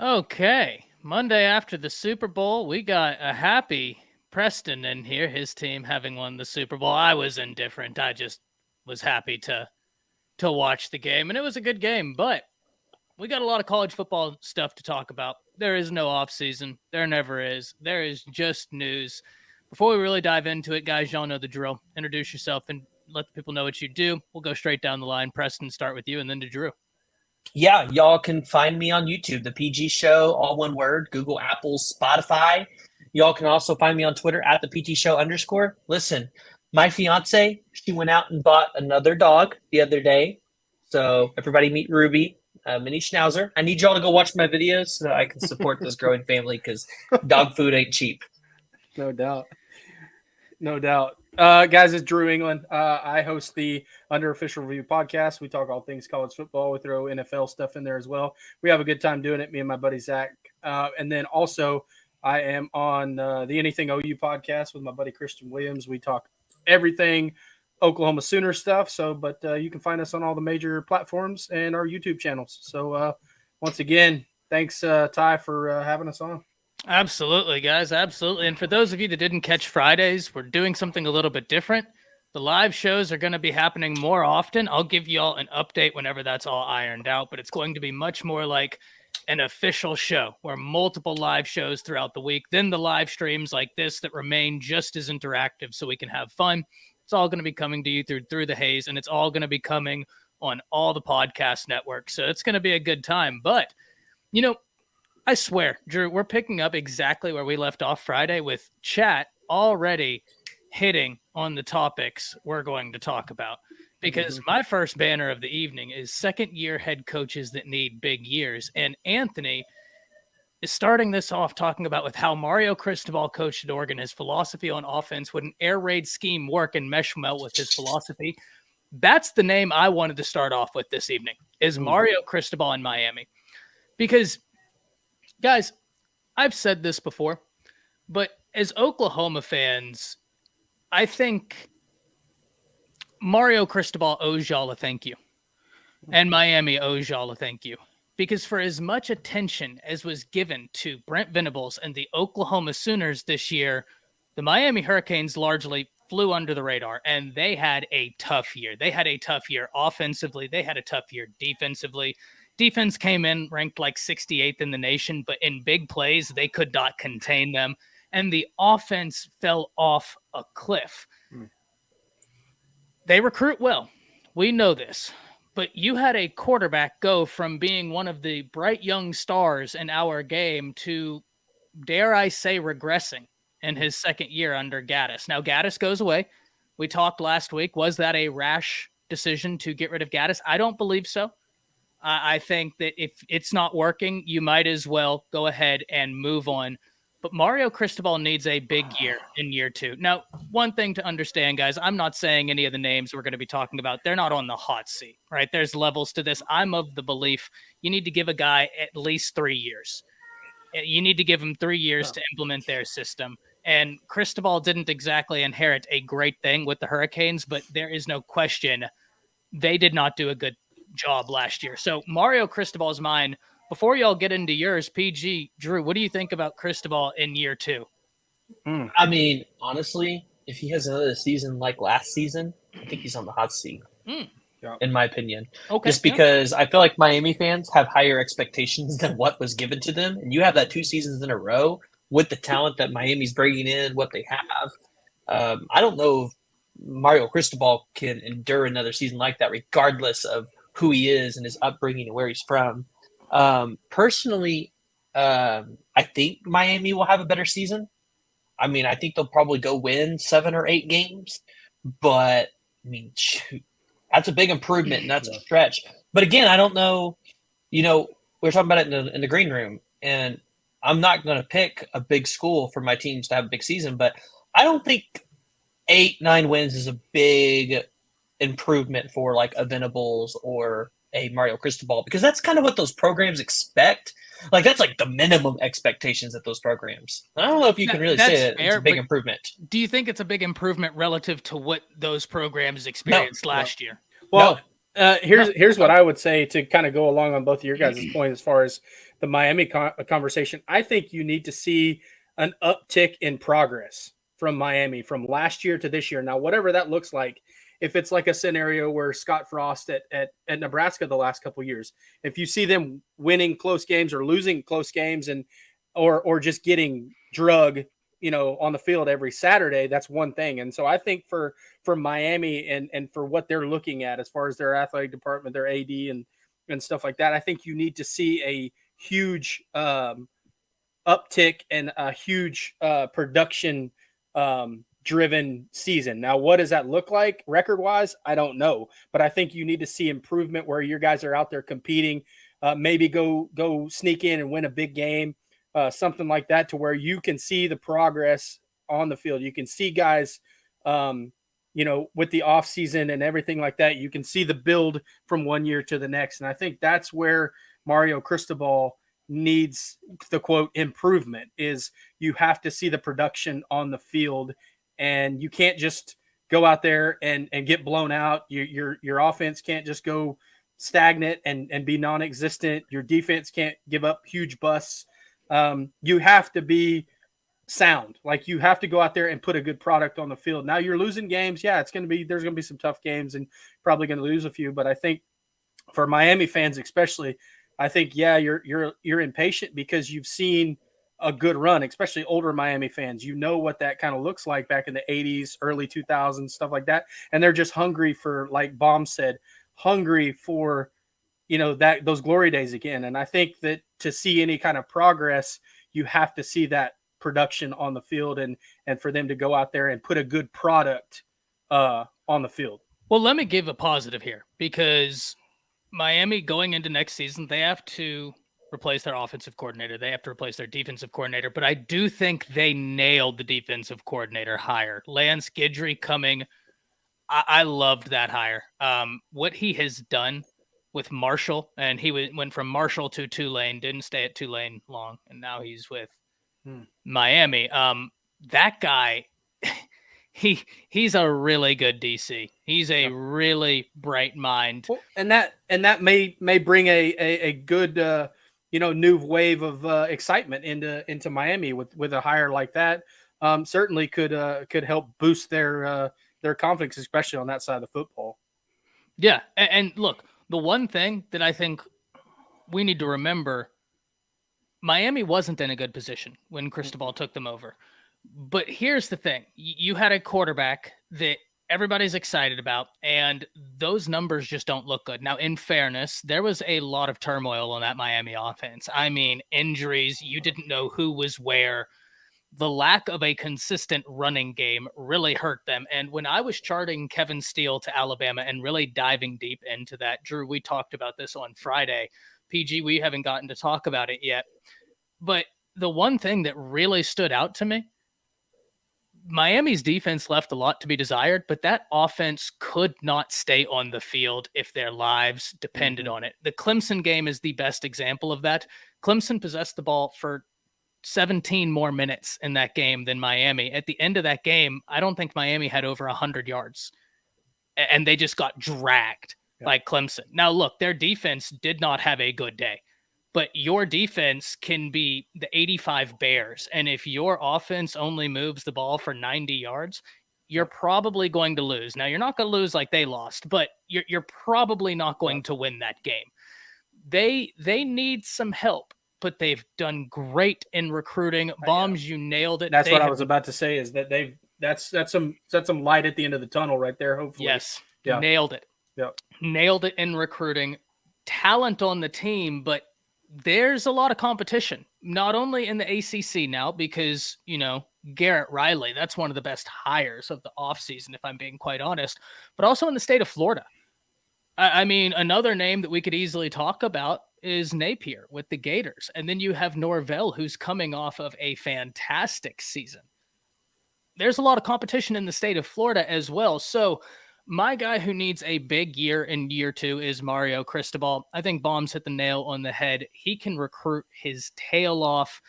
Okay, Monday after the Super Bowl, we got a happy Preston in here, his team having won the Super Bowl. I was indifferent. I just was happy to watch the game, and it was a good game, but we got a lot of college football stuff to talk about. There is no off season. There never is. There is just news. Before we really dive into it, guys, y'all know the drill. Introduce yourself and let the people know what you do. We'll go straight down the line. Preston, start with you, and then to Drew. Yeah, y'all can find me on YouTube, The PG Show, all one word, Google, Apple, Spotify. Y'all can also find me on Twitter at the PT Show _. Listen, my fiance, she went out and bought another dog the other day. So everybody meet Ruby, a mini schnauzer. I need y'all to go watch my videos so that I can support this growing family because dog food ain't cheap. No doubt. No doubt. Guys, it's Drew England. I host the Under Official Review podcast. We talk all things college football. We throw NFL stuff in there as well. We have a good time doing it, me and my buddy Zach. And then also, I am on the Anything OU podcast with my buddy Christian Williams. We talk everything Oklahoma Sooner stuff. But you can find us on all the major platforms and our YouTube channels. So once again, thanks, Ty, for having us on. Absolutely, guys. Absolutely. And for those of you that didn't catch Fridays, we're doing something a little bit different. The live shows are going to be happening more often. I'll give you all an update whenever that's all ironed out, but it's going to be much more like an official show where multiple live shows throughout the week, then the live streams like this that remain just as interactive so we can have fun. It's all going to be coming to you through the Haze, and it's all going to be coming on all the podcast networks. So it's going to be a good time. But, I swear, Drew, we're picking up exactly where we left off Friday with chat already hitting on the topics we're going to talk about. Because my first banner of the evening is second-year head coaches that need big years. And Anthony is starting this off talking about with how Mario Cristobal coached at Oregon, his philosophy on offense, would an air raid scheme work and mesh well with his philosophy. That's the name I wanted to start off with this evening, is Mario Cristobal in Miami. Because guys, I've said this before, but as Oklahoma fans, I think Mario Cristobal owes y'all a thank you, and Miami owes y'all a thank you. Because for as much attention as was given to Brent Venables and the Oklahoma Sooners this year, the Miami Hurricanes largely flew under the radar, and they had a tough year. They had a tough year offensively. They had a tough year defensively. Defense came in ranked like 68th in the nation, but in big plays, they could not contain them. And the offense fell off a cliff. They recruit well. We know this. But you had a quarterback go from being one of the bright young stars in our game to, dare I say, regressing in his second year under Gaddis. Now, Gaddis goes away. We talked last week. Was that a rash decision to get rid of Gaddis? I don't believe so. I think that if it's not working, you might as well go ahead and move on. But Mario Cristobal needs a big year in year two. Now, one thing to understand, guys, I'm not saying any of the names we're going to be talking about, they're not on the hot seat, right? There's levels to this. I'm of the belief you need to give a guy at least 3 years. You need to give him 3 years to implement their system. And Cristobal didn't exactly inherit a great thing with the Hurricanes, but there is no question they did not do a good job last year. So Mario Cristobal's mine. Before y'all get into yours, PG, Drew, what do you think about Cristobal in year two? I mean, honestly, if he has another season like last season, I think he's on the hot seat, in my opinion. Okay. Just because I feel like Miami fans have higher expectations than what was given to them. And you have that 2 seasons in a row with the talent that Miami's bringing in, what they have. I don't know if Mario Cristobal can endure another season like that, regardless of who he is and his upbringing and where he's from. Personally, I think Miami will have a better season. I mean, I think they'll probably go win 7 or 8 games, but I mean, shoot, that's a big improvement and that's a stretch. But again, I don't know, we were talking about it in the green room, and I'm not going to pick a big school for my teams to have a big season, but I don't think 8-9 wins is a big improvement for like a Venables or a Mario Cristobal, because that's kind of what those programs expect. Like that's like the minimum expectations of those programs. I don't know if you can really say that it's a big improvement. Do you think it's a big improvement relative to what those programs experienced last year? Well, Here's what I would say to kind of go along on both of your guys' points as far as the Miami conversation. I think you need to see an uptick in progress from Miami from last year to this year. Now, whatever that looks like, if it's like a scenario where Scott Frost at Nebraska the last couple of years, if you see them winning close games or losing close games and or just getting drug, on the field every Saturday, that's one thing. And so I think for Miami and for what they're looking at as far as their athletic department, their AD and stuff like that, I think you need to see a huge uptick and a huge production driven season. Now, what does that look like record wise? I don't know, but I think you need to see improvement where your guys are out there competing, maybe go sneak in and win a big game, something like that, to where you can see the progress on the field. You can see guys, with the off season and everything like that, you can see the build from one year to the next. And I think that's where Mario Cristobal needs the quote improvement is you have to see the production on the field, and you can't just go out there and get blown out. Your offense can't just go stagnant and be non-existent. Your defense can't give up huge busts. You have to be sound. Like, you have to go out there and put a good product on the field. Now you're losing games. Yeah, there's going to be some tough games and probably going to lose a few, but I think for Miami fans especially, I think, yeah, you're impatient because you've seen a good run, especially older Miami fans. You know what that kind of looks like back in the 80s, early 2000s, stuff like that. And they're just hungry for, like Baum said, hungry for, those glory days again. And I think that to see any kind of progress, you have to see that production on the field and for them to go out there and put a good product on the field. Well, let me give a positive here, because Miami going into next season, they have to replace their offensive coordinator. They have to replace their defensive coordinator, but I do think they nailed the defensive coordinator hire. Lance Guidry coming. I loved that hire. What he has done with Marshall, and he went from Marshall to Tulane, didn't stay at Tulane long, and now he's with Miami. That guy, he's a really good DC. He's a really bright mind. Well, and that may bring a good new wave of excitement into Miami with a hire like that. Certainly could help boost their confidence, especially on that side of the football. Yeah, and look, the one thing that I think we need to remember, Miami wasn't in a good position when Cristobal took them over. But here's the thing. You had a quarterback that everybody's excited about, and those numbers just don't look good. Now, in fairness, there was a lot of turmoil on that Miami offense. I mean, injuries, you didn't know who was where. The lack of a consistent running game really hurt them. And when I was charting Kevin Steele to Alabama and really diving deep into that, Drew, we talked about this on Friday. PG, we haven't gotten to talk about it yet. But the one thing that really stood out to me, Miami's defense left a lot to be desired, but that offense could not stay on the field if their lives depended on it. The Clemson game is the best example of that. Clemson possessed the ball for 17 more minutes in that game than Miami. At the end of that game, I don't think Miami had over 100 yards, and they just got dragged by Clemson. Now, look, their defense did not have a good day, but your defense can be the 85 Bears, and if your offense only moves the ball for 90 yards, you're probably going to lose. Now, you're not going to lose like they lost, but you're probably not going to win that game. They need some help, but they've done great in recruiting. Bombs, you nailed it. That's what I was about to say, is that that's some light at the end of the tunnel right there, hopefully. Yes, nailed it. Yeah. Nailed it in recruiting. Talent on the team, but there's a lot of competition, not only in the ACC now, because, Garrett Riley, that's one of the best hires of the offseason, if I'm being quite honest, but also in the state of Florida. I mean, another name that we could easily talk about is Napier with the Gators. And then you have Norvell, who's coming off of a fantastic season. There's a lot of competition in the state of Florida as well. So my guy who needs a big year in year 2 is Mario Cristobal. I think Bombs hit the nail on the head. He can recruit his tail off.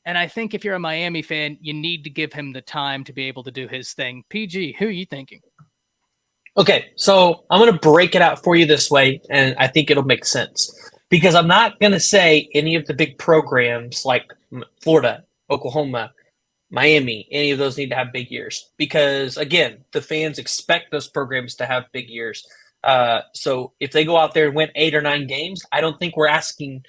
And I think if you're a Miami fan, you need to give him the time to be able to do his thing. PG, who are you thinking? Okay, so I'm going to break it out for you this way, and I think it'll make sense. Because I'm not going to say any of the big programs like Florida, Oklahoma, Miami, any of those need to have big years. Because, again, the fans expect those programs to have big years. So if they go out there and win 8 or 9 games, I don't think we're asking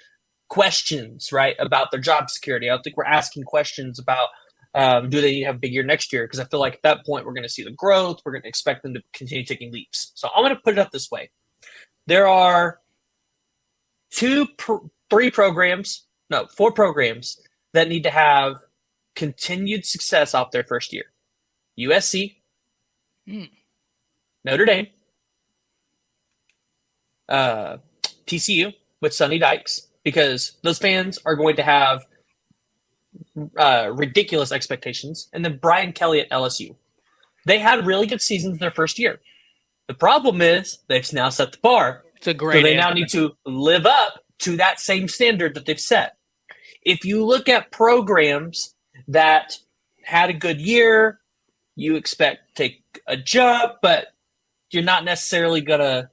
questions, right, about their job security. I don't think we're asking questions about do they need to have a big year next year? Because I feel like at that point we're going to see the growth. We're going to expect them to continue taking leaps. So I'm going to put it up this way. There are 4 programs that need to have continued success off their first year. USC, Notre Dame, TCU with Sonny Dykes, because those fans are going to have ridiculous expectations, and then Brian Kelly at LSU. They had really good seasons their first year. The problem is they've now set the bar. It's a great So they now need to live up to that same standard that they've set. If you look at programs that had a good year, you expect to take a jump, but you're not necessarily going to,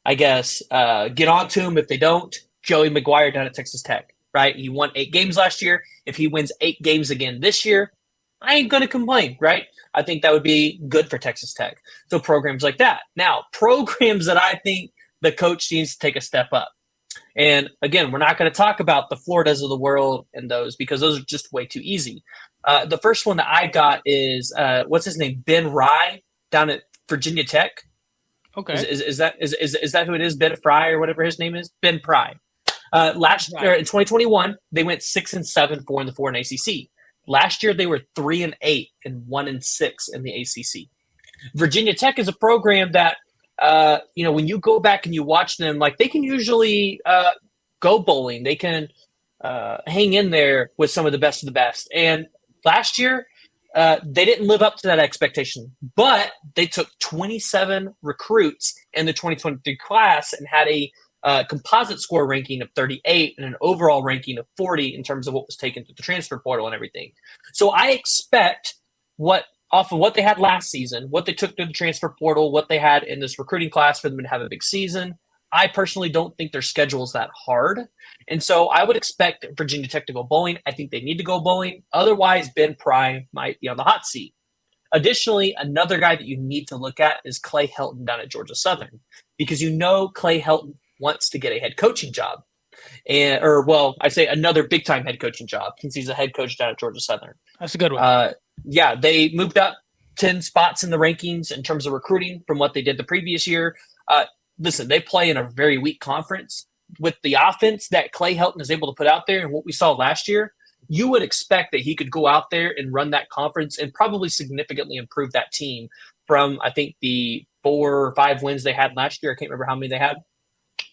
get onto them if they don't. Joey McGuire down at Texas Tech, right? He won 8 games last year. If he wins 8 games again this year, I ain't going to complain, right? I think that would be good for Texas Tech. So programs like that. Now, programs that I think the coach needs to take a step up. And again, we're not going to talk about the Floridas of the world and those because those are just way too easy. The first one that I got is, what's his name? Ben Rye down at Virginia Tech. Okay. Is that who it is? Ben Fry or whatever his name is? Ben Pry. Last year in 2021, they went 6-7, 4-4 in ACC. Last year, they were 3-8 and 1-6 in the ACC. Virginia Tech is a program that, when you go back and you watch them, they can usually go bowling. They can hang in there with some of the best of the best. And last year, they didn't live up to that expectation, but they took 27 recruits in the 2023 class and had a composite score ranking of 38 and an overall ranking of 40 in terms of what was taken through the transfer portal and everything. So I expect off of what they had last season, what they took through the transfer portal, what they had in this recruiting class for them to have a big season. I personally don't think their schedule is that hard. And so I would expect Virginia Tech to go bowling. I think they need to go bowling. Otherwise, Ben Pry might be on the hot seat. Additionally, another guy that you need to look at is Clay Helton down at Georgia Southern, because Clay Helton wants to get a head coaching job. I'd say another big-time head coaching job since he's a head coach down at Georgia Southern. That's a good one. They moved up 10 spots in the rankings in terms of recruiting from what they did the previous year. Listen, they play in a very weak conference. With the offense that Clay Helton is able to put out there and what we saw last year, you would expect that he could go out there and run that conference and probably significantly improve that team from, I think, the 4 or 5 wins they had last year. I can't remember how many they had.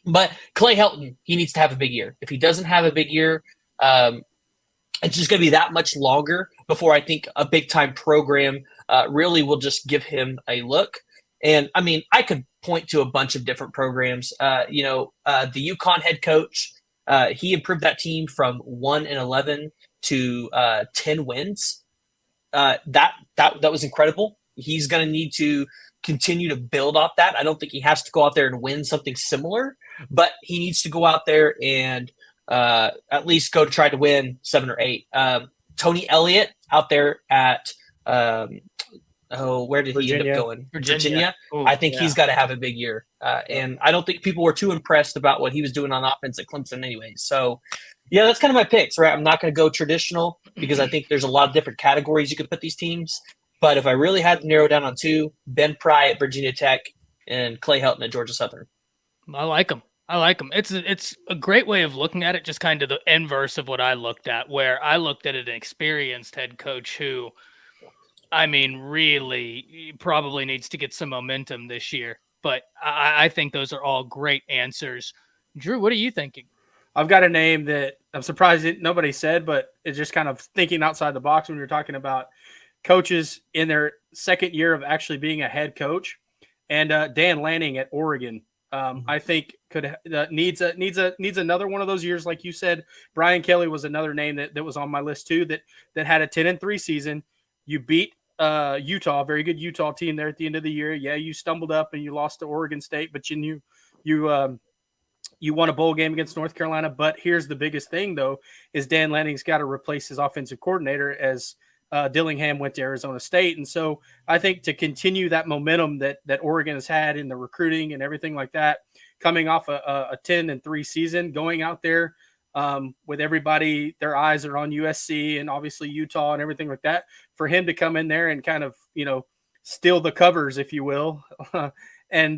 But Clay Helton, he needs to have a big year. If he doesn't have a big year, it's just going to be that much longer before I think a big-time program really will just give him a look. And, I could point to a bunch of different programs. The UConn head coach, he improved that team from 1-11 to 10 wins. That was incredible. He's going to need to continue to build off that. I don't think he has to go out there and win something similar, but he needs to go out there and at least go to try to win 7 or 8. Tony Elliott out there at where did he end up going? Virginia. Ooh, I think he's got to have a big year. And I don't think people were too impressed about what he was doing on offense at Clemson anyway. So, yeah, that's kind of my picks, right? I'm not going to go traditional because I think there's a lot of different categories you could put these teams. But if I really had to narrow down on 2, Ben Pry at Virginia Tech and Clay Helton at Georgia Southern. I like them. It's a great way of looking at it, just kind of the inverse of what I looked at, where I looked at an experienced head coach who, really probably needs to get some momentum this year. But I think those are all great answers. Drew, what are you thinking? I've got a name that I'm surprised nobody said, but it's just kind of thinking outside the box when you're talking about coaches in their second year of actually being a head coach. And Dan Lanning at Oregon, I think needs another one of those years. Like you said, Brian Kelly was another name that was on my list too, that had a 10-3 season. You beat Utah, very good Utah team there at the end of the year. Yeah, you stumbled up and you lost to Oregon State, but you knew you won a bowl game against North Carolina. But here's the biggest thing, though, is Dan Lanning's got to replace his offensive coordinator as Dillingham went to Arizona State. And so I think to continue that momentum that Oregon has had in the recruiting and everything like that, coming off a 10-3 season, going out there with everybody, their eyes are on USC and obviously Utah and everything like that, for him to come in there and kind of, steal the covers, if you will, and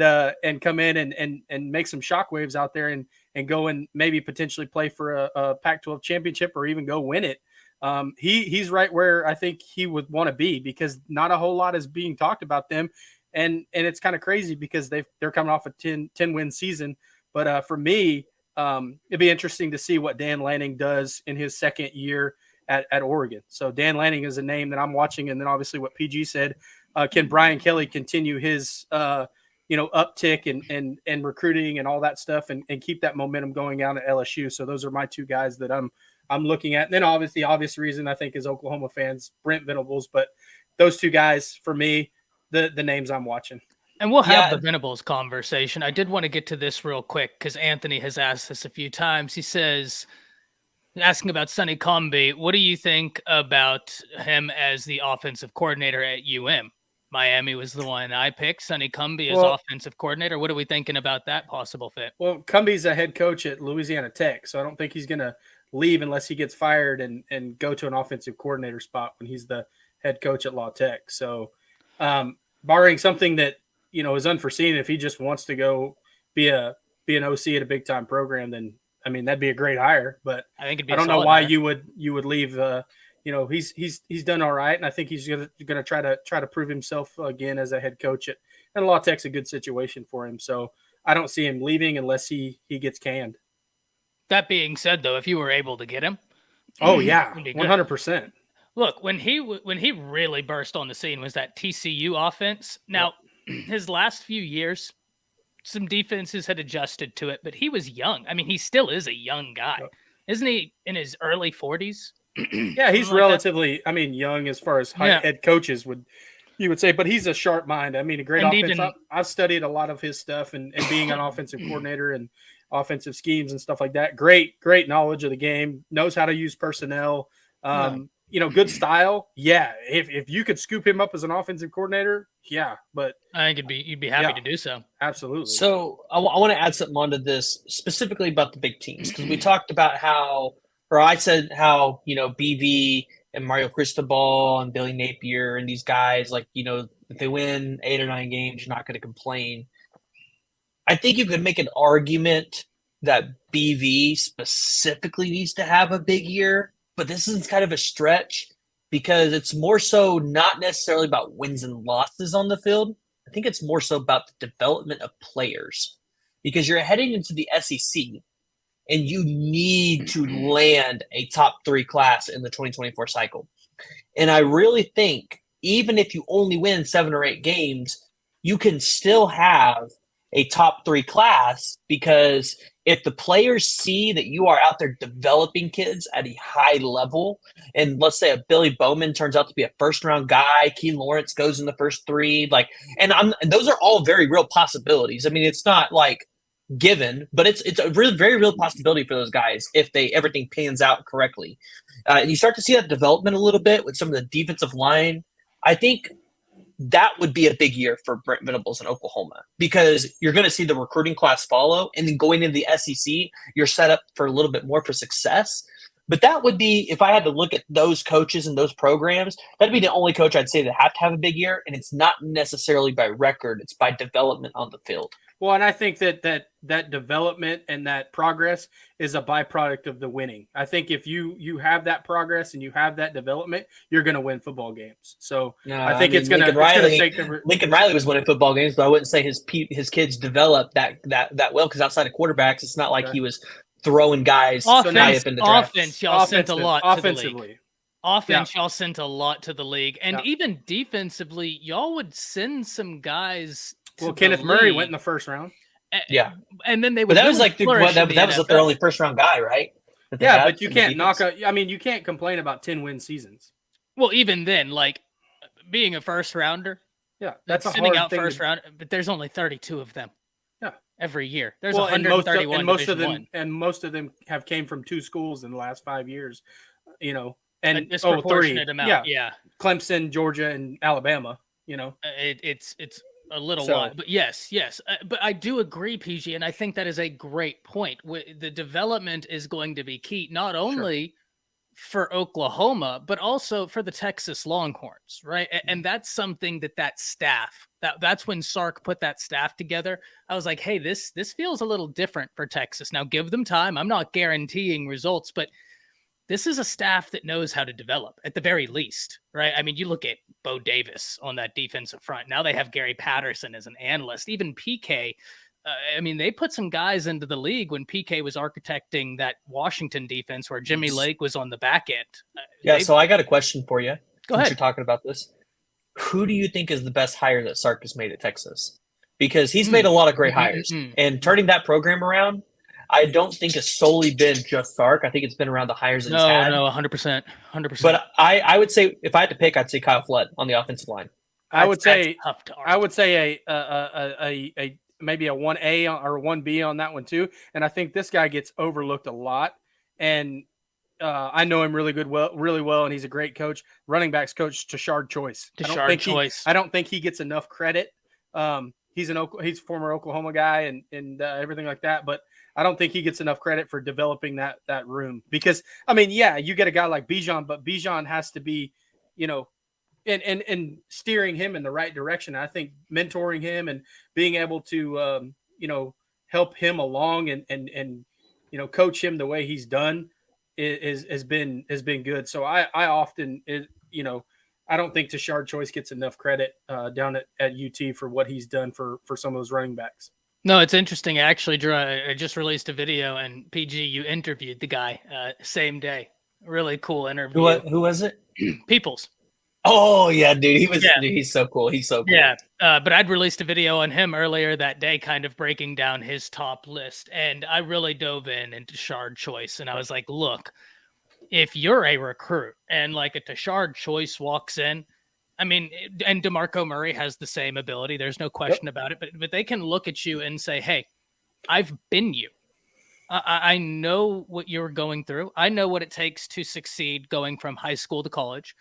come in and make some shockwaves out there and go and maybe potentially play for a Pac-12 championship or even go win it. He's right where I think he would want to be, because not a whole lot is being talked about them. And it's kind of crazy because they're coming off a 10 win season. But for me, it'd be interesting to see what Dan Lanning does in his second year at Oregon. So Dan Lanning is a name that I'm watching. And then obviously what PG said, can Brian Kelly continue his, uptick and recruiting and all that stuff and keep that momentum going out at LSU. So those are my two guys that I'm looking at. And then obviously the obvious reason I think is Oklahoma fans, Brent Venables, but those two guys for me, the names I'm watching. And we'll have the Venables conversation. I did want to get to this real quick because Anthony has asked this a few times. He says, asking about Sonny Comby, what do you think about him as the offensive coordinator at UM? Miami was the one I picked. Sonny Comby as offensive coordinator. What are we thinking about that possible fit? Well, Cumby's a head coach at Louisiana Tech, so I don't think he's going to leave unless he gets fired and go to an offensive coordinator spot when he's the head coach at La Tech. So barring something that, is unforeseen, if he just wants to go be an OC at a big time program, then that'd be a great hire. But I think it'd be I don't know why you would leave. He's done all right, and I think he's gonna try to prove himself again as a head coach and La Tech's a good situation for him. So I don't see him leaving unless he gets canned. That being said, though, if you were able to get him, 100%. Look, when he really burst on the scene was that TCU offense. Now, his last few years, some defenses had adjusted to it, but he was young. He still is a young guy. Isn't he in his early 40s? Yeah, he's relatively, young as far as head coaches you would say, but he's a sharp mind. A great offense. I've studied a lot of his stuff and being an offensive coordinator and offensive schemes and stuff like that. Great knowledge of the game, knows how to use personnel. Good style. Yeah. If you could scoop him up as an offensive coordinator, but I think you'd be happy to do so. Absolutely. So I want to add something onto this specifically about the big teams, because we talked about I said how, BV and Mario Cristobal and Billy Napier and these guys, if they win 8 or 9 games, you're not going to complain. I think you could make an argument that BV specifically needs to have a big year, but this is kind of a stretch because it's more so not necessarily about wins and losses on the field. I think it's more so about the development of players, because you're heading into the SEC and you need to land a top 3 class in the 2024 cycle. And I really think even if you only win 7 or 8 games, you can still have a top 3 class, because if the players see that you are out there developing kids at a high level, and let's say a Billy Bowman turns out to be a first-round guy, Keen Lawrence goes in the first 3, and those are all very real possibilities. It's not given, but it's a really very real possibility for those guys if everything pans out correctly. And you start to see that development a little bit with some of the defensive line. I think that would be a big year for Brent Venables in Oklahoma, because you're going to see the recruiting class follow, and then going into the SEC, you're set up for a little bit more for success. But that would be, if I had to look at those coaches and those programs, that'd be the only coach I'd say that have to have a big year, and it's not necessarily by record, it's by development on the field. Well, and I think that development and that progress is a byproduct of the winning. I think if you have that progress and you have that development, you're going to win football games. So I think it's going to take Lincoln Riley was winning football games, but I wouldn't say his kids developed that well, because outside of quarterbacks, it's not like he was throwing guys high up in the draft. Offense, y'all sent a lot to the league. Offense, y'all sent a lot to the league, and even defensively, y'all would send some guys. Well, Kenneth Murray went in the first round. Yeah, and then they would. But that was that was their only first round guy, right? Yeah, but you can't you can't complain about 10-win seasons. Well, even then, being a first rounder, Yeah, that's a sending hard out thing first to, round, but there's only 32 of them. Yeah. Every year. There's well, 131 and most of Division them, One. and most of them have came from 2 schools in the last 5 years, you know, A and disproportionate 3. amount. Yeah. Clemson, Georgia, and Alabama, you know. It's a little So- lot, but yes. But I do agree, PG, and I think that is a great point. The development is going to be key, not only for Oklahoma, but also for the Texas Longhorns, right? And that's something that staff, that's when Sark put that staff together. I was like, hey, this feels a little different for Texas. Now give them time. I'm not guaranteeing results, but this is a staff that knows how to develop at the very least, right? I mean, you look at Bo Davis on that defensive front. Now they have Gary Patterson as an analyst, even PK. I mean, they put some guys into the league when PK was architecting that Washington defense where Jimmy Lake was on the back end. So I got a question for you. Go Since ahead. you're talking about this. Who do you think is the best hire that Sark has made at Texas? Because he's made a lot of great hires. And turning that program around, I don't think it's solely been just Sark. I think it's been around the hires that he's had. No, 100%. 100%. But I would say, if I had to pick, I'd say Kyle Flood on the offensive line. I would say tough to argue. I would say a maybe a 1A or 1B on that one too. And I think this guy gets overlooked a lot. And I know him really well, and he's a great coach. Running backs coach Tashard Choice. I don't think he gets enough credit. He's a former Oklahoma guy and everything like that, but I don't think he gets enough credit for developing that room. Because I mean, yeah, you get a guy like Bijan, but Bijan has to be, you know, and steering him in the right direction. I think mentoring him and being able to you know, help him along and you know, coach him the way he's done has been good. So I often, you know, I don't think Tashard Choice gets enough credit down at UT for what he's done for some of those running backs. No, it's interesting. Actually, Drew, I just released a video, and PG, you interviewed the guy same day. Really cool interview. Who was it? Peoples. Oh yeah, dude. Dude, he's so cool. He's so cool. Yeah. But I'd released a video on him earlier that day, kind of breaking down his top list. And I really dove into Tashard Choice. And I was like, look, if you're a recruit and like a Tashard Choice walks in, I mean, and DeMarco Murray has the same ability. There's no question about it. But they can look at you and say, hey, I've been you. I know what you're going through. I know what it takes to succeed going from high school to college.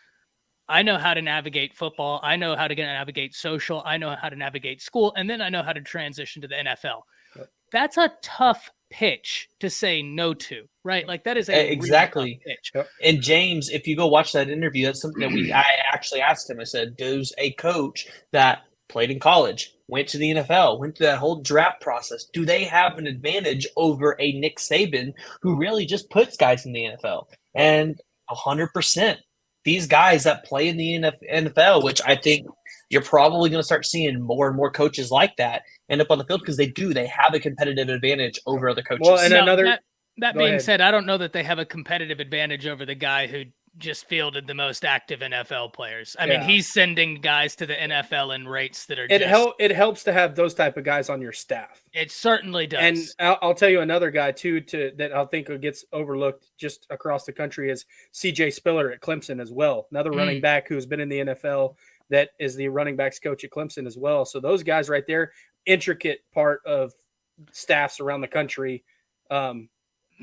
I know how to navigate football. I know how to navigate social. I know how to navigate school. And then I know how to transition to the NFL. Yep. That's a tough pitch to say no to, right? Like that is a exactly really tough pitch. Yep. And James, if you go watch that interview, that's something that I actually asked him. I said, does a coach that played in college, went to the NFL, went through that whole draft process, do they have an advantage over a Nick Saban who really just puts guys in the NFL? And 100%. These guys that play in the NFL, which I think you're probably going to start seeing more and more coaches like that end up on the field because they have a competitive advantage over other coaches. Well, and that being said, I don't know that they have a competitive advantage over the guy who just fielded the most active NFL players. I mean, he's sending guys to the NFL in rates that are it helps to have those type of guys on your staff. It certainly does. And I'll tell you another guy too that I think gets overlooked just across the country is CJ Spiller at Clemson as well. Another running back who's been in the NFL that is the running backs coach at Clemson as well. So those guys right there, intricate part of staffs around the country in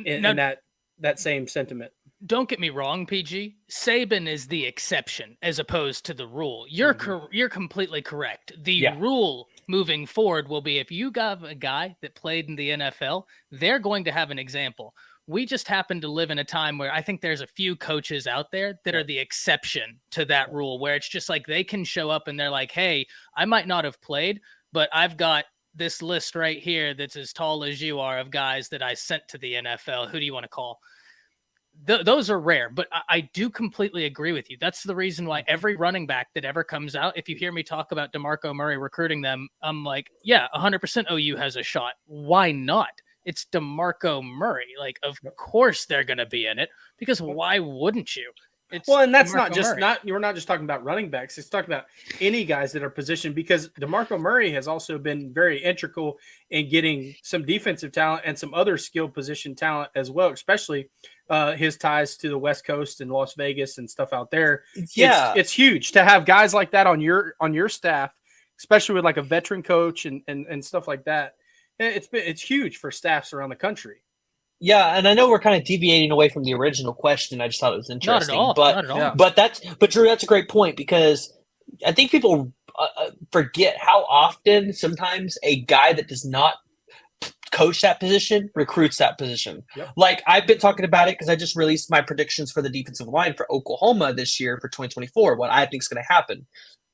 that same sentiment. Don't get me wrong, PG. Saban is the exception as opposed to the rule. You're you're completely correct. The rule moving forward will be if you got a guy that played in the NFL, they're going to have an example. We just happen to live in a time where I think there's a few coaches out there that are the exception to that rule, where it's just like they can show up and they're like, hey, I might not have played, but I've got this list right here that's as tall as you are of guys that I sent to the NFL. Who do you want to call? Those are rare, but I do completely agree with you. That's the reason why every running back that ever comes out, if you hear me talk about DeMarco Murray recruiting them, I'm like, yeah, 100% OU has a shot. Why not? It's DeMarco Murray. Like, of course they're going to be in it because why wouldn't you? It's Well, and that's DeMarco Murray. we're not just talking about running backs. It's talking about any guys that are positioned, because DeMarco Murray has also been very integral in getting some defensive talent and some other skilled position talent as well, especially his ties to the West Coast and Las Vegas and stuff out there. Yeah. It's huge to have guys like that on your staff, especially with like a veteran coach and stuff like that. It's huge for staffs around the country. Yeah, and I know we're kind of deviating away from the original question. I just thought it was interesting. Not at all. Yeah. But Drew, that's a great point, because I think people forget how often sometimes a guy that does not coach that position recruits that position. Yep. Like, I've been talking about it because I just released my predictions for the defensive line for Oklahoma this year for 2024, what I think is going to happen.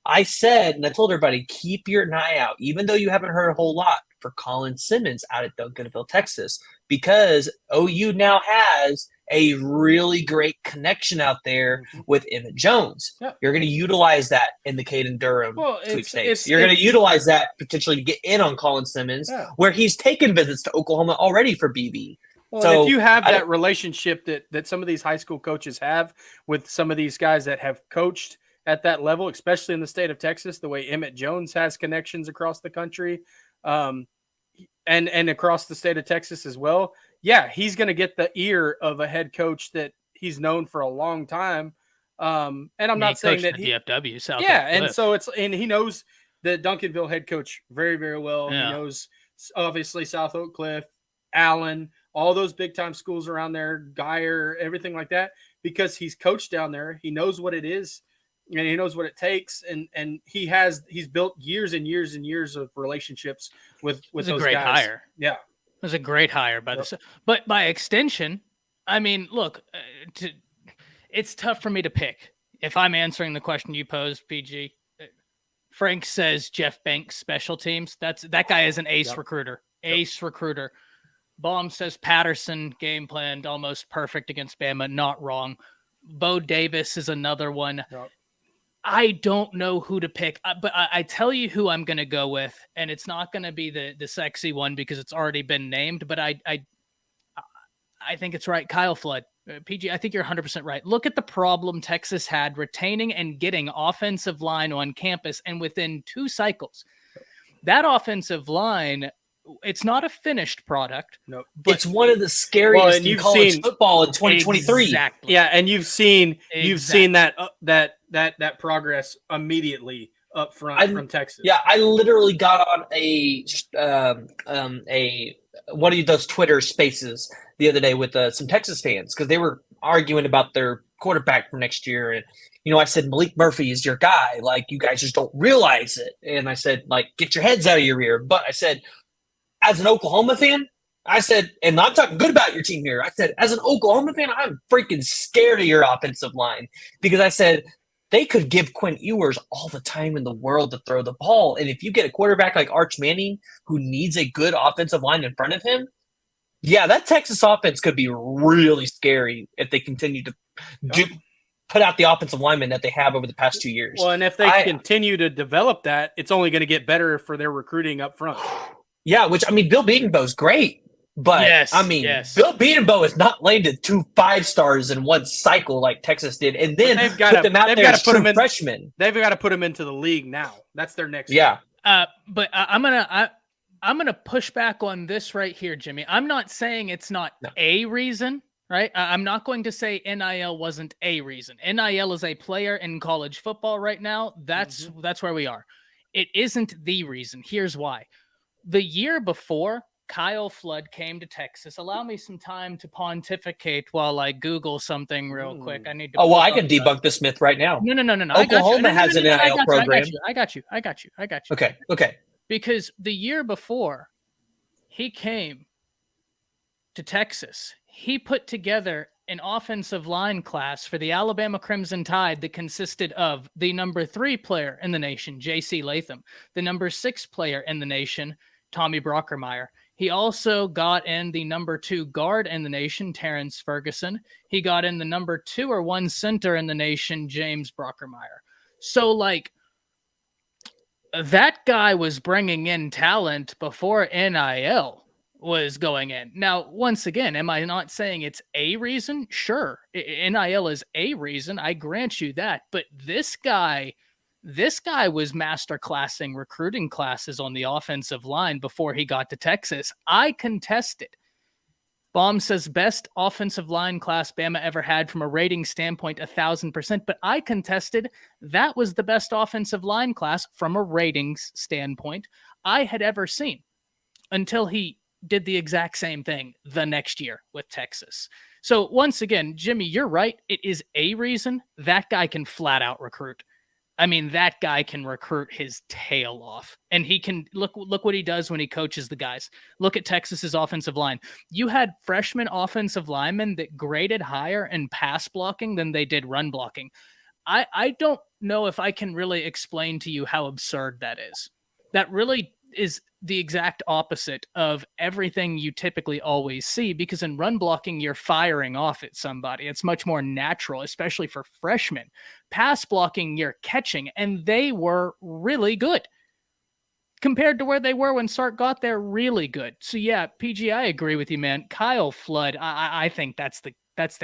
I said, and I told everybody, keep your eye out, even though you haven't heard a whole lot, for Colin Simmons out at Duncanville, Texas, because OU now has a really great connection out there with Emmett Jones. Yeah. You're going to utilize that in the Caden Durham sweepstakes. You're going to utilize that potentially to get in on Colin Simmons, where he's taken visits to Oklahoma already for BB. Well, so if you have that relationship that some of these high school coaches have with some of these guys that have coached at that level, especially in the state of Texas, the way Emmett Jones has connections across the country, and across the state of Texas as well. Yeah, he's going to get the ear of a head coach that he's known for a long time. And I'm not saying that DFW South. Yeah, and so he knows the Duncanville head coach very, very well. Yeah. He knows obviously South Oak Cliff, Allen, all those big time schools around there, Geyer, everything like that, because he's coached down there. He knows what it is. And he knows what it takes, and he's built years and years and years of relationships with those guys. It was a great hire. Yeah, it was a great hire by but by extension, I mean, look, it's tough for me to pick. If I'm answering the question you posed, PG, Frank says Jeff Banks special teams. That guy is an ace recruiter. Ace recruiter. Baum says Patterson game planned almost perfect against Bama. Not wrong. Bo Davis is another one. Yep. I don't know who to pick, but I tell you who I'm going to go with, and it's not going to be the sexy one because it's already been named, but I think it's right. Kyle Flood. PG, I think you're 100% right. Look at the problem Texas had retaining and getting offensive line on campus, and within 2 cycles, that offensive line, it's not a finished product. No, but it's one of the scariest in college football in 2023. Exactly. Yeah, and you've seen that progress immediately up front from Texas. Yeah, I literally got on a one of those Twitter spaces the other day with some Texas fans because they were arguing about their quarterback for next year, and I said Malik Murphy is your guy. Like, you guys just don't realize it. And I said, like, get your heads out of your ear. But I said, as an Oklahoma fan, I said, and I'm talking good about your team here. I said, as an Oklahoma fan, I'm freaking scared of your offensive line because I said they could give Quinn Ewers all the time in the world to throw the ball. And if you get a quarterback like Arch Manning who needs a good offensive line in front of him, yeah, that Texas offense could be really scary if they continue to put out the offensive linemen that they have over the past 2 years. Well, and if they continue to develop that, it's only going to get better for their recruiting up front. Yeah, which, I mean, Bill Bedenbaugh's great, but, Bill Bedenbaugh has not landed 2 5-stars in one cycle like Texas did, and then they've got put them out there as true freshmen. They've got to put them into the league now. That's their next step. But I'm gonna push back on this right here, Jimmy. I'm not saying it's not a reason, right? I'm not going to say NIL wasn't a reason. NIL is a player in college football right now. That's where we are. It isn't the reason. Here's why. The year before Kyle Flood came to Texas, allow me some time to pontificate while I Google something real quick. I need to. I can debunk this myth right now. No. Oklahoma has an NIL program. I got you. Okay. Because the year before he came to Texas, he put together an offensive line class for the Alabama Crimson Tide that consisted of the number 3 player in the nation, J.C. Latham, the number 6 player in the nation, Tommy Brockermeyer. He also got in the number 2 guard in the nation, Terrence Ferguson. He got in the number 2 or 1 center in the nation, James Brockermeyer. So, like, that guy was bringing in talent before NIL. was going in. Now, once again, am I not saying it's a reason? Sure. NIL is a reason. I grant you that. But this guy was master classing recruiting classes on the offensive line before he got to Texas. I contested. Baum says best offensive line class Bama ever had from a rating standpoint, 1,000%. But I contested that was the best offensive line class from a ratings standpoint I had ever seen until he did the exact same thing the next year with Texas. So once again, Jimmy, you're right. It is a reason. That guy can flat out recruit. I mean, that guy can recruit his tail off, and he can look what he does when he coaches the guys. Look at Texas's offensive line. You had freshman offensive linemen that graded higher in pass blocking than they did run blocking. I don't know if I can really explain to you how absurd that is. That really is the exact opposite of everything you typically always see, because in run blocking, you're firing off at somebody. It's much more natural, especially for freshmen. Pass blocking, you're catching, and they were really good compared to where they were when Sark got there, really good. So yeah, PG, I agree with you, man. Kyle Flood, I think that's the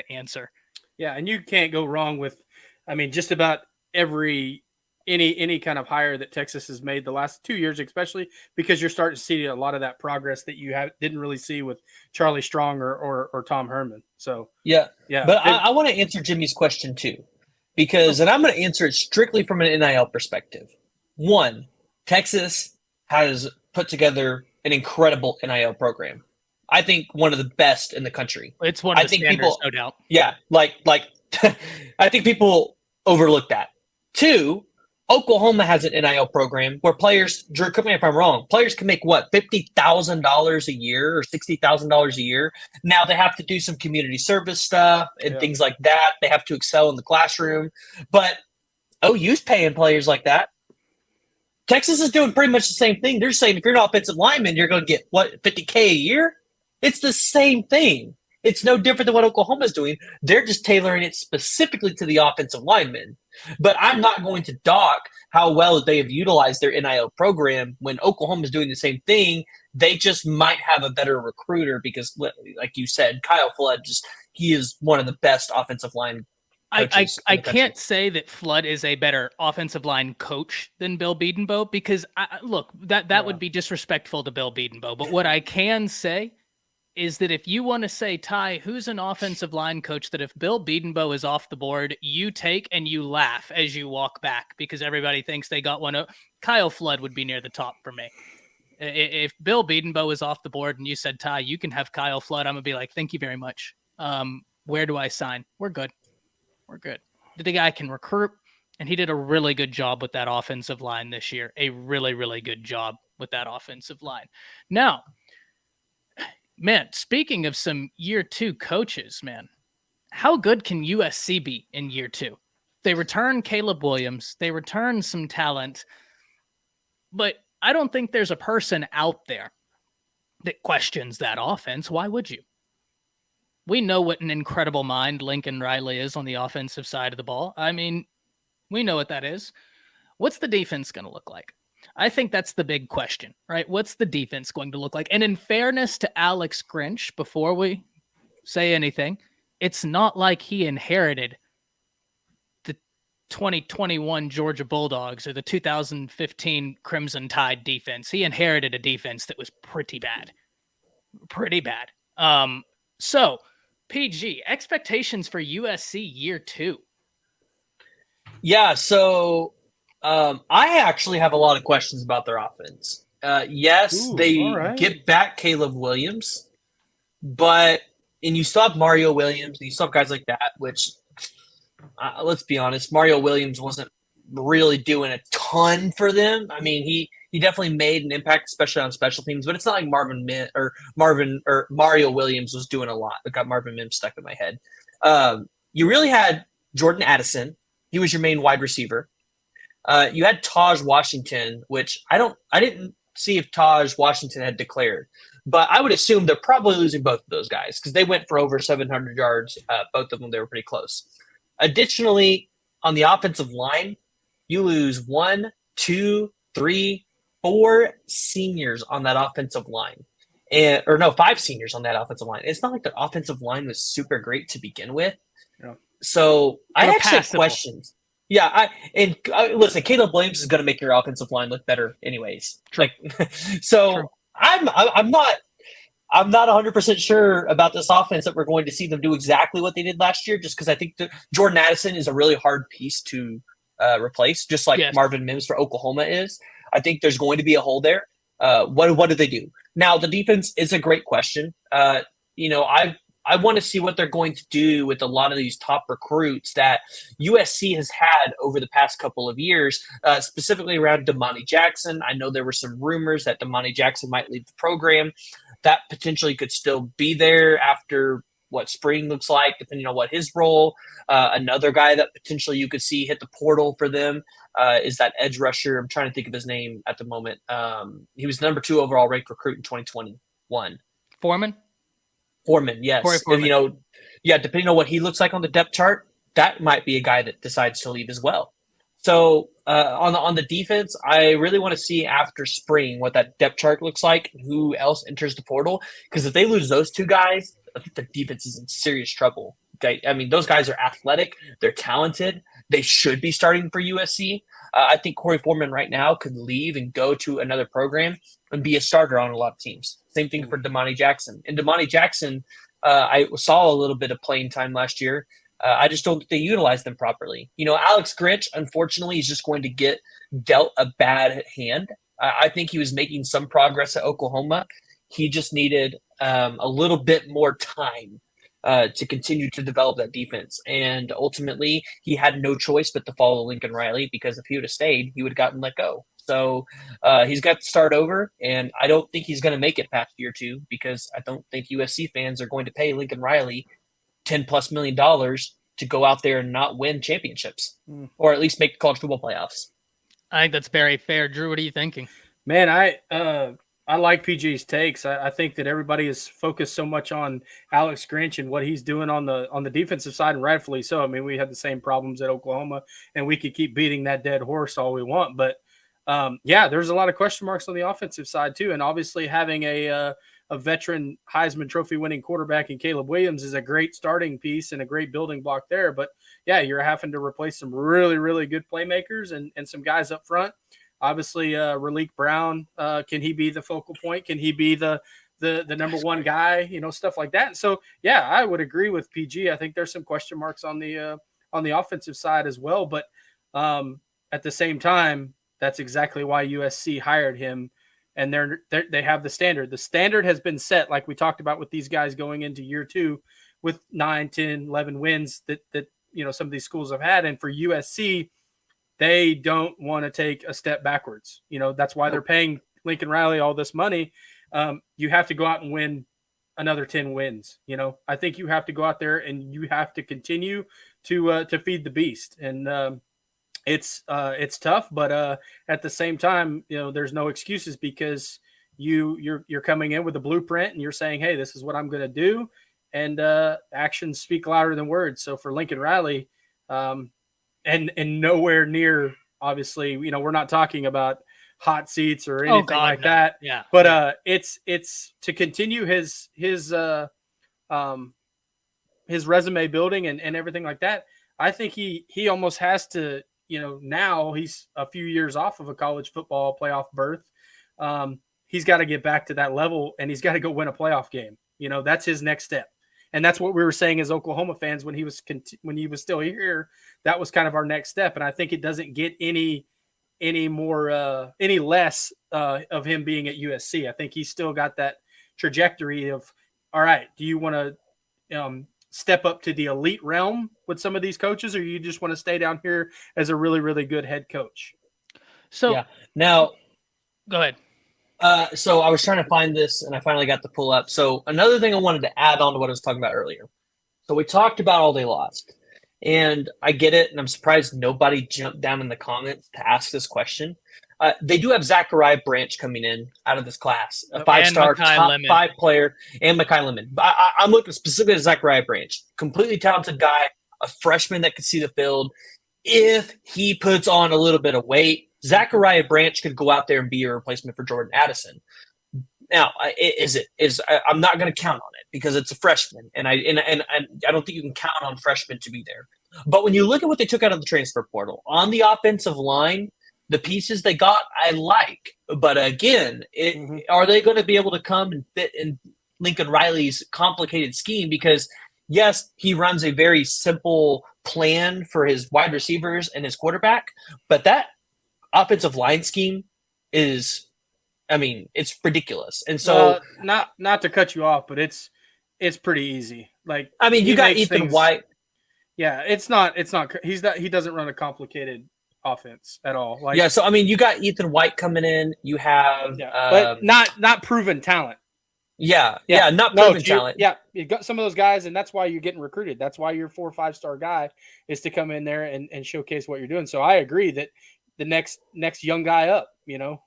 answer. Yeah, and you can't go wrong with, I mean, just about any kind of hire that Texas has made the last 2 years, especially because you're starting to see a lot of that progress that you didn't really see with Charlie Strong or Tom Herman. So yeah. But I want to answer Jimmy's question too, and I'm going to answer it strictly from an NIL perspective. One, Texas has put together an incredible NIL program. I think one of the best in the country. It's one of the standards, no doubt. Yeah, like I think people overlook that. Two, Oklahoma has an NIL program where players, Drew, correct me if I'm wrong, players can make what, $50,000 a year or $60,000 a year. Now they have to do some community service stuff and things like that. They have to excel in the classroom. But OU's paying players like that. Texas is doing pretty much the same thing. They're saying if you're an offensive lineman, you're going to get, what, $50K a year? It's the same thing. It's no different than what Oklahoma is doing. They're just tailoring it specifically to the offensive linemen. But I'm not going to dock how well they have utilized their NIL program when Oklahoma is doing the same thing. They just might have a better recruiter because, like you said, Kyle Flood, he is one of the best offensive line coaches. I can't say that Flood is a better offensive line coach than Bill Bedenbaugh because, that would be disrespectful to Bill Bedenbaugh. But what I can say is that if you want to say, Ty, who's an offensive line coach that if Bill Bedenbaugh is off the board, you take and you laugh as you walk back because everybody thinks they got one. Kyle Flood would be near the top for me. If Bill Bedenbaugh is off the board and you said, Ty, you can have Kyle Flood, I'm going to be like, thank you very much. Where do I sign? We're good. The guy can recruit, and he did a really good job with that offensive line this year. A really, really good job with that offensive line. Now, man, speaking of some year two coaches, man, how good can USC be in year two? They return Caleb Williams. They return some talent. But I don't think there's a person out there that questions that offense. Why would you? We know what an incredible mind Lincoln Riley is on the offensive side of the ball. I mean, we know what that is. What's the defense going to look like? I think that's the big question, right? What's the defense going to look like? And in fairness to Alex Grinch, before we say anything, it's not like he inherited the 2021 Georgia Bulldogs or the 2015 Crimson Tide defense. He inherited a defense that was pretty bad. So, PG, expectations for USC year two. Yeah, so I actually have a lot of questions about their offense. Yes, they get back Caleb Williams, and you still have Mario Williams, and you still have guys like that, which, let's be honest, Mario Williams wasn't really doing a ton for them. I mean, he definitely made an impact, especially on special teams, but it's not like Mario Williams was doing a lot. I got Marvin Mims stuck in my head. You really had Jordan Addison. He was your main wide receiver. You had Taj Washington, which I didn't see if Taj Washington had declared, but I would assume they're probably losing both of those guys because they went for over 700 yards. Both of them, they were pretty close. Additionally, on the offensive line, you lose 1, 2, 3, 4 seniors on that offensive line. five seniors on that offensive line. It's not like their offensive line was super great to begin with. Yeah. So I They're actually have passable. questions. Yeah, listen, Caleb Williams is going to make your offensive line look better, anyways. True. So True. I'm not 100% sure about this offense that we're going to see them do exactly what they did last year. Just because I think Jordan Addison is a really hard piece to replace, just like Yes. Marvin Mims for Oklahoma is. I think there's going to be a hole there. What do they do now? The defense is a great question. I want to see what they're going to do with a lot of these top recruits that USC has had over the past couple of years, specifically around Damani Jackson. I know there were some rumors that Damani Jackson might leave the program. That potentially could still be there after what spring looks like, depending on what his role. Another guy that potentially you could see hit the portal for them is that edge rusher. I'm trying to think of his name at the moment. He was number 2 overall ranked recruit in 2021. Foreman, yes. Corey Foreman. Depending on what he looks like on the depth chart, that might be a guy that decides to leave as well. So on the defense, I really want to see after spring what that depth chart looks like, who else enters the portal. Because if they lose those two guys, I think the defense is in serious trouble. Okay? I mean, those guys are athletic. They're talented. They should be starting for USC. I think Corey Foreman right now could leave and go to another program and be a starter on a lot of teams. Same thing for Damani Jackson. And Damani Jackson, I saw a little bit of playing time last year. I just don't think they utilized them properly. Alex Grinch, unfortunately, is just going to get dealt a bad hand. I think he was making some progress at Oklahoma. He just needed a little bit more time to continue to develop that defense. And ultimately, he had no choice but to follow Lincoln Riley, because if he would have stayed, he would have gotten let go. So he's got to start over, and I don't think he's going to make it past year 2, because I don't think USC fans are going to pay Lincoln Riley $10+ million to go out there and not win championships, or at least make the college football playoffs. I think that's very fair. Drew, what are you thinking? Man, I like PG's takes. I think that everybody is focused so much on Alex Grinch and what he's doing on the defensive side, and rightfully so. I mean, we had the same problems at Oklahoma, and we could keep beating that dead horse all we want. But there's a lot of question marks on the offensive side too, and obviously having a veteran Heisman Trophy winning quarterback in Caleb Williams is a great starting piece and a great building block there. But yeah, you're having to replace some really, really good playmakers and some guys up front. Obviously, Raleek Brown, can he be the focal point? Can he be the number one guy? Stuff like that. And so, yeah, I would agree with PG. I think there's some question marks on the offensive side as well. But at the same time, that's exactly why USC hired him. And they have the standard. The standard has been set, like we talked about with these guys going into year 2 with 9, 10, 11 wins that some of these schools have had. And for USC, they don't want to take a step backwards. That's why they're paying Lincoln Riley all this money. You have to go out and win another 10 wins. I think you have to go out there and you have to continue to feed the beast. And it's tough, but at the same time, there's no excuses, because you're coming in with a blueprint and you're saying, hey, this is what I'm going to do. And actions speak louder than words. So for Lincoln Riley, and nowhere near, obviously, we're not talking about hot seats or anything like that. Yeah. But it's to continue his resume building and everything like that. I think he almost has to, now he's a few years off of a college football playoff berth. He's got to get back to that level, and he's got to go win a playoff game. That's his next step. And that's what we were saying as Oklahoma fans when he was still here. That was kind of our next step. And I think it doesn't get any less of him being at USC. I think he's still got that trajectory of, all right, do you want to step up to the elite realm with some of these coaches, or you just want to stay down here as a really, really good head coach? So yeah. Now, go ahead. So I was trying to find this, and I finally got the pull up. So another thing I wanted to add on to what I was talking about earlier. So we talked about all they lost, and I get it, and I'm surprised nobody jumped down in the comments to ask this question. They do have Zachariah Branch coming in out of this class, a 5-star top Lemon. 5 player, and Mekhi Lemon. I'm looking specifically at Zachariah Branch, completely talented guy, a freshman that could see the field. If he puts on a little bit of weight, Zachariah Branch could go out there and be a replacement for Jordan Addison. Now, I'm not going to count on it because it's a freshman, and I don't think you can count on freshmen to be there. But when you look at what they took out of the transfer portal on the offensive line, the pieces they got, I like. But again, are they going to be able to come and fit in Lincoln Riley's complicated scheme? Because yes, he runs a very simple plan for his wide receivers and his quarterback, but that offensive line scheme is, I mean, it's ridiculous. And so, not to cut you off, but it's pretty easy. Like, I mean, you got Ethan White. Yeah, he doesn't run a complicated offense at all. Like, yeah, so I mean, you got Ethan White coming in. You have, but not proven talent. Not proven talent. Yeah, you got some of those guys, and that's why you're getting recruited. That's why your 4 or 5 star guy is to come in there and showcase what you're doing. So I agree that the next young guy up,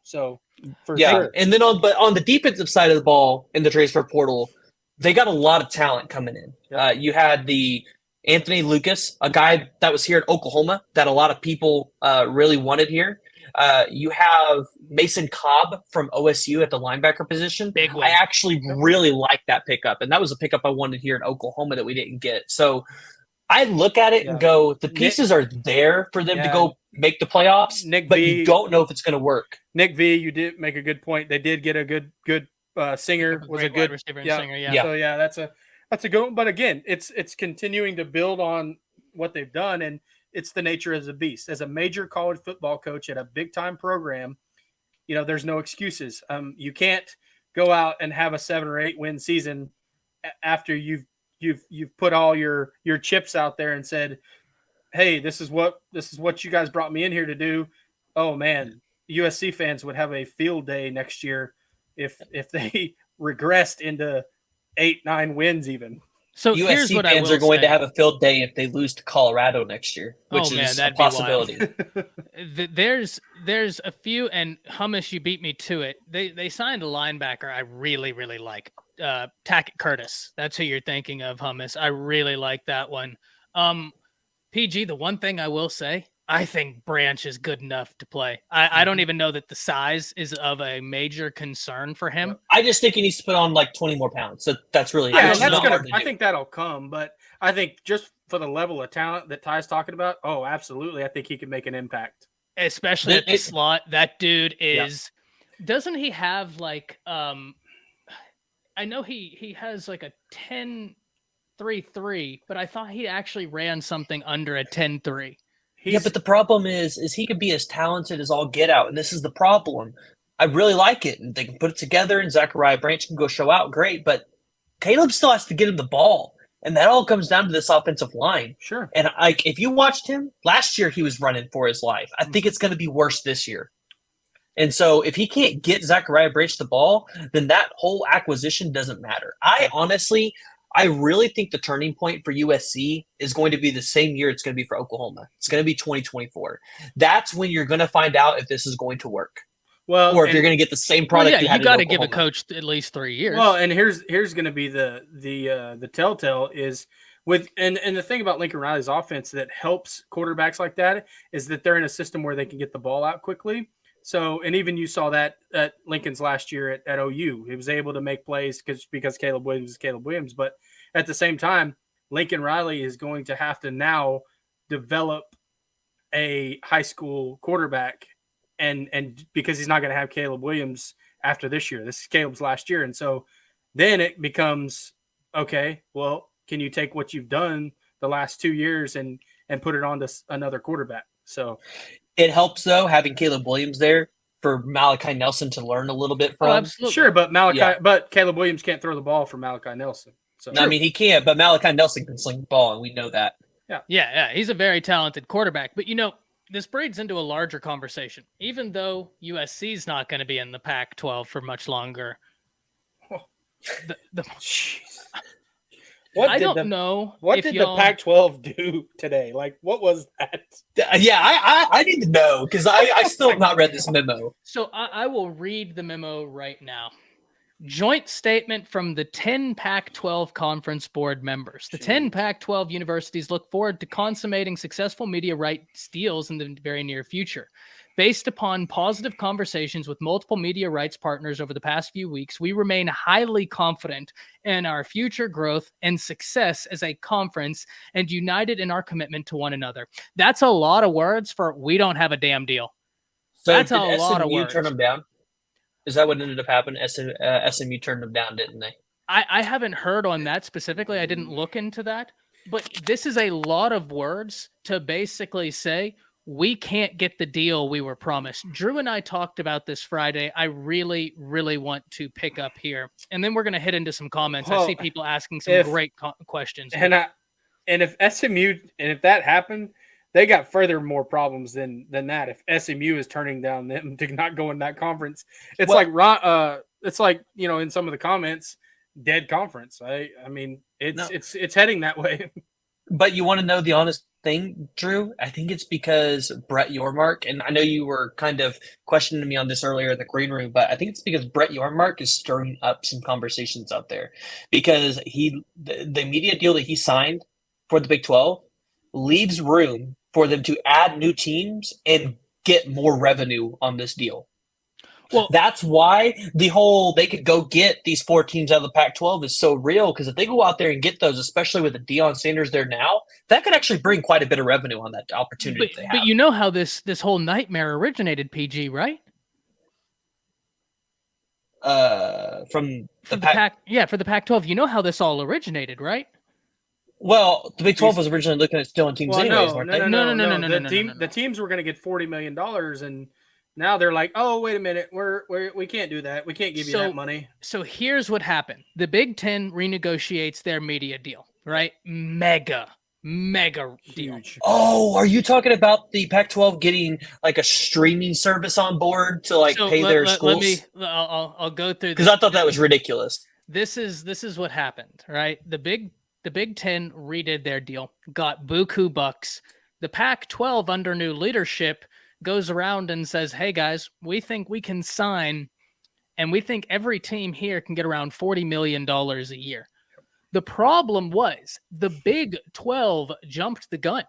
so for sure. And then on the defensive side of the ball in the transfer portal, they got a lot of talent coming in. Yep. You had the Anthony Lucas, a guy that was here at Oklahoma that a lot of people really wanted here. You have Mason Cobb from OSU at the linebacker position. Big one. I actually really like that pickup, and that was a pickup I wanted here in Oklahoma that we didn't get. So I look at it and go, the pieces are there for them to go make the playoffs, you don't know if it's going to work. Nick V, you did make a good point. They did get a good singer. Was a good receiver and singer. So that's a good one. But again, it's continuing to build on what they've done, and it's the nature as a beast. As a major college football coach at a big time program, there's no excuses. You can't go out and have a 7 or 8 win season after you've put all your chips out there and said, hey, this is what you guys brought me in here to do. Oh man, USC fans would have a field day next year if they regressed into 8-9 wins even. So here's USC what fans are going to have a field day if they lose to Colorado next year, which is a possibility. There's a few, and Hummus, you beat me to it. They signed a linebacker I really, really like. Tackett Curtis. That's who you're thinking of, Hummus. I really like that one. PG, the one thing I will say, I think Branch is good enough to play. I don't even know that the size is of a major concern for him. I just think he needs to put on like 20 more pounds. So that's really I think that'll come, but I think just for the level of talent that Ty's talking about, oh, absolutely. I think he can make an impact. Especially at the slot. That dude is doesn't he have like I know he has like a 10.33, but I thought he actually ran something under a 10.3. But the problem is he could be as talented as all get out, and this is the problem. I really like it, and they can put it together, and Zachariah Branch can go show out, great, but Caleb still has to get him the ball, and that all comes down to this offensive line. Sure. And if you watched him, last year he was running for his life. I think it's going to be worse this year. And so if he can't get Zachariah Branch the ball, then that whole acquisition doesn't matter. I really think the turning point for USC is going to be the same year it's going to be for Oklahoma. It's going to be 2024. That's when you're going to find out if this is going to work. Well, or if you're going to get the same product. You got to give a coach at least 3 years. Well, and here's going to be the telltale is with and the thing about Lincoln Riley's offense that helps quarterbacks like that is that they're in a system where they can get the ball out quickly. So, and even you saw that at Lincoln's last year at OU. He was able to make plays because Caleb Williams is Caleb Williams. But at the same time, Lincoln Riley is going to have to now develop a high school quarterback, and because he's not going to have Caleb Williams after this year. This is Caleb's last year. And so then it becomes, okay, well, can you take what you've done the last 2 years and put it on to another quarterback? So it helps, though, having Caleb Williams there for Malachi Nelson to learn a little bit from. Oh, absolutely. Sure, but but Caleb Williams can't throw the ball for Malachi Nelson. So I mean, he can't, but Malachi Nelson can sling the ball, and we know that. Yeah. He's a very talented quarterback. But, this breeds into a larger conversation. Even though USC is not going to be in the Pac-12 for much longer. What did the Pac-12 do today? Like, what was that? Yeah, I need to know because I still have not read this memo. So I will read the memo right now. Joint statement from the 10 Pac-12 conference board members. The 10 Pac-12 universities look forward to consummating successful media rights deals in the very near future. Based upon positive conversations with multiple media rights partners over the past few weeks, we remain highly confident in our future growth and success as a conference and united in our commitment to one another. That's a lot of words for we don't have a damn deal. So That's did a lot of SMU words. turn them down? Is that what ended up happening? SMU turned them down, didn't they? I haven't heard on that specifically. I didn't look into that. But this is a lot of words to basically say we can't get the deal we were promised. Drew and I talked about this Friday. I really, really want to pick up here. And then we're going to hit into some comments. I see people asking some great questions. And if that happened, they got more problems than that. If SMU is turning down them to not go in that conference, it's like in some of the comments, dead conference. I mean, it's heading that way. But you want to know the honest thing, Drew? I think it's because Brett Yormark, and I know you were kind of questioning me on this earlier in the green room, but I think it's because Brett Yormark is stirring up some conversations out there because the media deal that he signed for the Big 12 leaves room for them to add new teams and get more revenue on this deal. Well, that's why they could go get these 4 teams out of the Pac-12 is so real, because if they go out there and get those, especially with the Deion Sanders there now, that could actually bring quite a bit of revenue on that opportunity they have. But you know how this whole nightmare originated, PG, right? From the Pac, for the Pac-12. You know how this all originated, right? Well, the Big 12 was originally looking at stealing teams anyways, weren't they? No. The teams were going to get $40 million, and now they're like, oh, wait a minute, we can't do that. We can't give you that money. So here's what happened. The Big Ten renegotiates their media deal, right? Mega deal. Huge. Oh, are you talking about the Pac-12 getting like a streaming service on board to pay their schools? I'll go through because I thought that was ridiculous. This is what happened, right? The Big Ten redid their deal, got buku bucks. The Pac-12 under new leadership goes around and says, hey guys, we think we can sign, and we think every team here can get around $40 million a year. The problem was the Big 12 jumped the gun.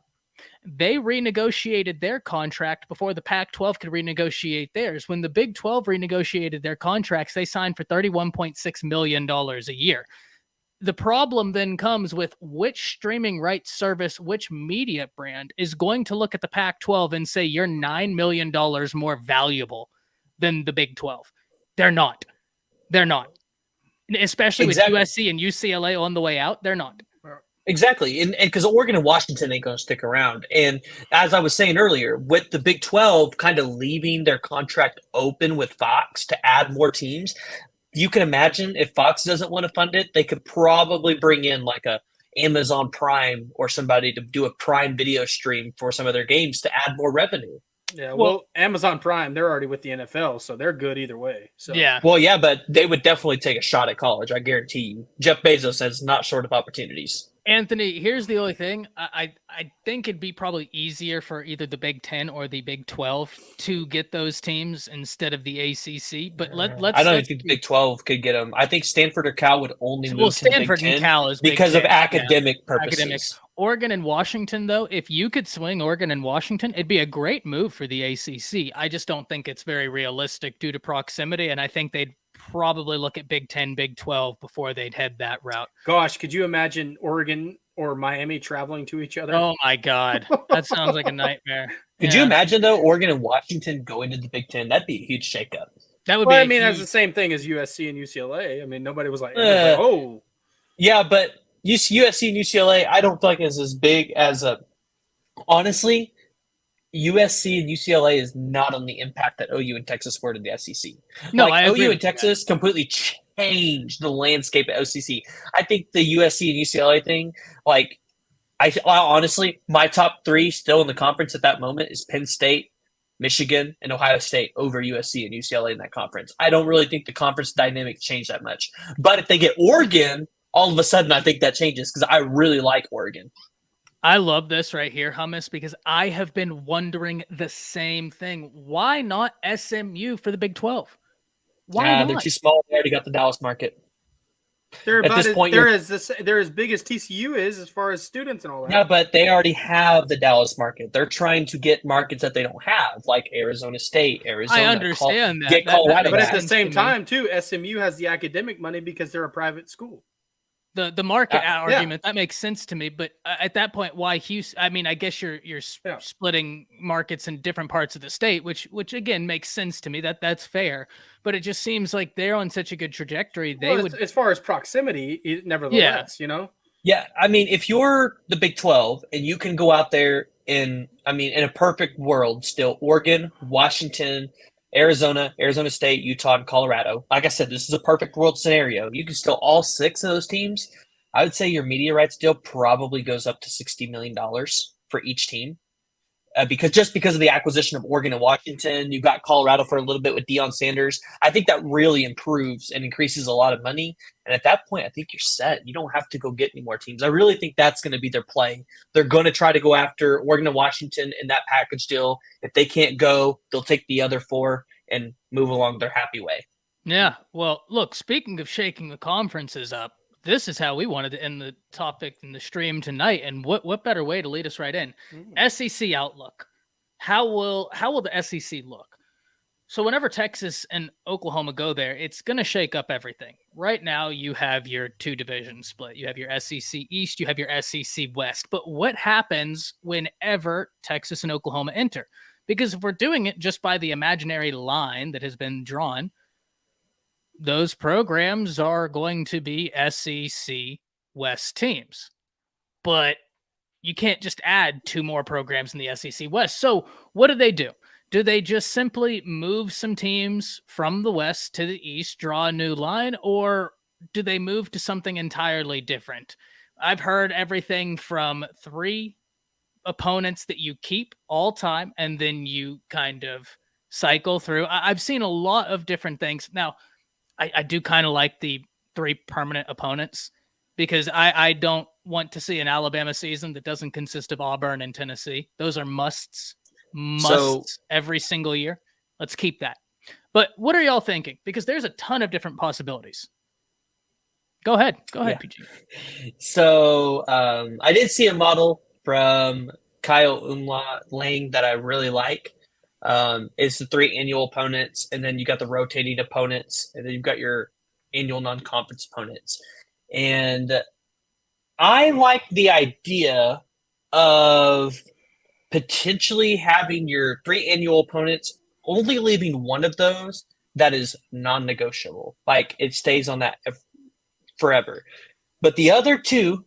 They renegotiated their contract before the Pac-12 could renegotiate theirs. When the Big 12 renegotiated their contracts, they signed for $31.6 million a year. The problem then comes with which streaming rights service, which media brand is going to look at the Pac-12 and say you're $9 million more valuable than the Big 12. They're not. Especially with USC and UCLA on the way out, they're not. Exactly. And because Oregon and Washington ain't going to stick around. And as I was saying earlier, with the Big 12 kind of leaving their contract open with Fox to add more teams, you can imagine if Fox doesn't want to fund it, they could probably bring in like a Amazon Prime or somebody to do a Prime video stream for some of their games to add more revenue. Yeah, well, Amazon Prime, they're already with the NFL, so they're good either way. So yeah. Well, yeah, but they would definitely take a shot at college, I guarantee you. Jeff Bezos is not short of opportunities. Anthony, here's the only thing. I think it'd be probably easier for either the Big 10 or the Big 12 to get those teams instead of the ACC. But let's. I don't think the Big 12 could get them. I think Stanford or Cal would only move to the Big 10 and Cal is because Big of 10, academic purposes. Oregon and Washington, though, if you could swing Oregon and Washington, it'd be a great move for the ACC. I just don't think it's very realistic due to proximity, and I think they'd probably look at Big 10, Big 12 before they'd head that route. Gosh, could you imagine Oregon or Miami traveling to each other? Oh, my God. That sounds like a nightmare. Could you imagine, though, Oregon and Washington going to the Big 10? That'd be a huge shakeup. That would be that's the same thing as USC and UCLA. I mean, nobody was like, oh. Yeah, but USC and UCLA, I don't feel like is as big as a – honestly, USC and UCLA is not on the impact that OU and Texas were to the SEC. No, I agree OU and Texas completely changed the landscape at OCC. I think the USC and UCLA thing, I honestly, my top 3 still in the conference at that moment is Penn State, Michigan, and Ohio State over USC and UCLA in that conference. I don't really think the conference dynamic changed that much. But if they get Oregon, all of a sudden I think that changes because I really like Oregon. I love this right here, Hummus, because I have been wondering the same thing. Why not SMU for the Big 12? Why not? They're too small. They already got the Dallas market. They're At about this as, point, they're as big as TCU is as far as students and all that. yeah, but they already have the Dallas market. They're trying to get markets that they don't have, like Arizona State, Arizona. I understand that. Get That Colorado But makes at the back. sense to same me. time, too, SMU has the academic money because they're a private school. The market Yeah. argument, that makes sense to me, but at that point, why Houston? I mean, I guess you're Yeah. splitting markets in different parts of the state, which again makes sense to me. That's fair, but it just seems like they're on such a good trajectory. They Well, would, as far as proximity, nevertheless, Yeah, I mean, if you're the Big 12 and you can go out there in a perfect world, still Oregon, Washington, Arizona, Arizona State, Utah, and Colorado. Like I said, this is a perfect world scenario. You can still all 6 of those teams. I would say your media rights deal probably goes up to $60 million for each team. Because of the acquisition of Oregon and Washington, you've got Colorado for a little bit with Deion Sanders. I think that really improves and increases a lot of money. And at that point, I think you're set. You don't have to go get any more teams. I really think that's going to be their play. They're going to try to go after Oregon and Washington in that package deal. If they can't go, they'll take the other 4 and move along their happy way. yeah. Well, look, speaking of shaking the conferences up, this is how we wanted to end the topic in the stream tonight. And what better way to lead us right in? SEC outlook. How will the SEC look? So whenever Texas and Oklahoma go there, it's going to shake up everything. Right now, you have your 2 division split. You have your SEC East, you have your SEC West. But what happens whenever Texas and Oklahoma enter? Because if we're doing it just by the imaginary line that has been drawn, those programs are going to be SEC West teams. But you can't just add 2 more programs in the SEC West. So what do? Do they just simply move some teams from the West to the East, draw a new line, or do they move to something entirely different? I've heard everything from 3 opponents that you keep all time, and then you kind of cycle through. I've seen a lot of different things. Now, I do kind of like the 3 permanent opponents because I don't want to see an Alabama season that doesn't consist of Auburn and Tennessee. Those are musts every single year. Let's keep that. But what are y'all thinking? Because there's a ton of different possibilities. Go ahead, PG. So I did see a model from Kyle Lang that I really like. It's the 3 annual opponents, and then you got the rotating opponents, and then you've got your annual non-conference opponents. And I like the idea of potentially having your 3 annual opponents, only leaving one of those that is non-negotiable. Like it stays on that forever. But the other 2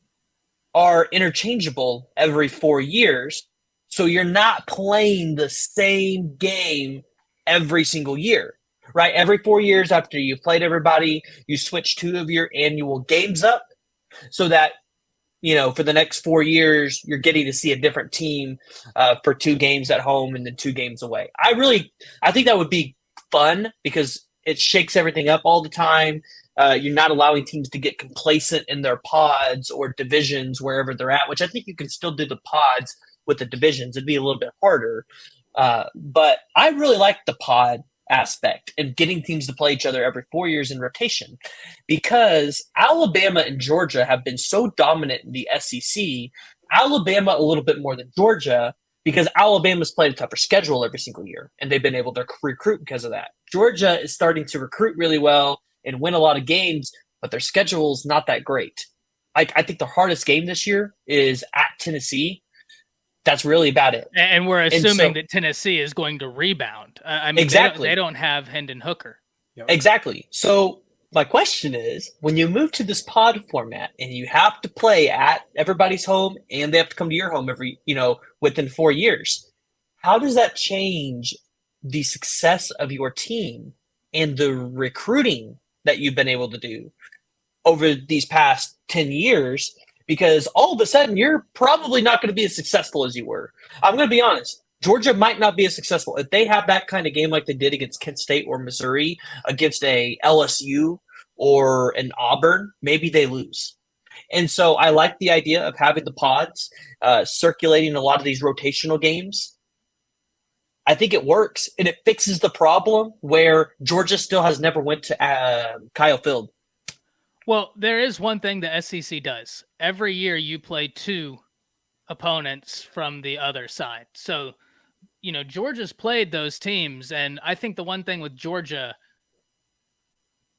are interchangeable every 4 years. So you're not playing the same game every single year, right? Every 4 years after you've played everybody, you switch 2 of your annual games up so that, for the next 4 years, you're getting to see a different team for 2 games at home and then 2 games away. I think that would be fun because it shakes everything up all the time. You're not allowing teams to get complacent in their pods or divisions wherever they're at, which I think you can still do the pods with the divisions. It'd be a little bit harder. But I really like the pod aspect and getting teams to play each other every 4 years in rotation because Alabama and Georgia have been so dominant in the SEC. Alabama a little bit more than Georgia because Alabama's played a tougher schedule every single year, and they've been able to recruit because of that. Georgia is starting to recruit really well and win a lot of games, but their schedule is not that great. I think the hardest game this year is at Tennessee. That's really about it. And we're assuming that Tennessee is going to rebound. I mean, exactly. They don't have Hendon Hooker. Exactly. So my question is, when you move to this pod format and you have to play at everybody's home and they have to come to your home within 4 years, how does that change the success of your team and the recruiting that you've been able to do over these past 10 years? Because all of a sudden, you're probably not going to be as successful as you were. I'm going to be honest. Georgia might not be as successful. If they have that kind of game like they did against Kent State or Missouri, against a LSU or an Auburn, maybe they lose. And so I like the idea of having the pods, circulating a lot of these rotational games. I think it works, and it fixes the problem where Georgia still has never went to Kyle Field. Well, there is one thing the SEC does. Every year you play 2 opponents from the other side. So, Georgia's played those teams, and I think the one thing with Georgia,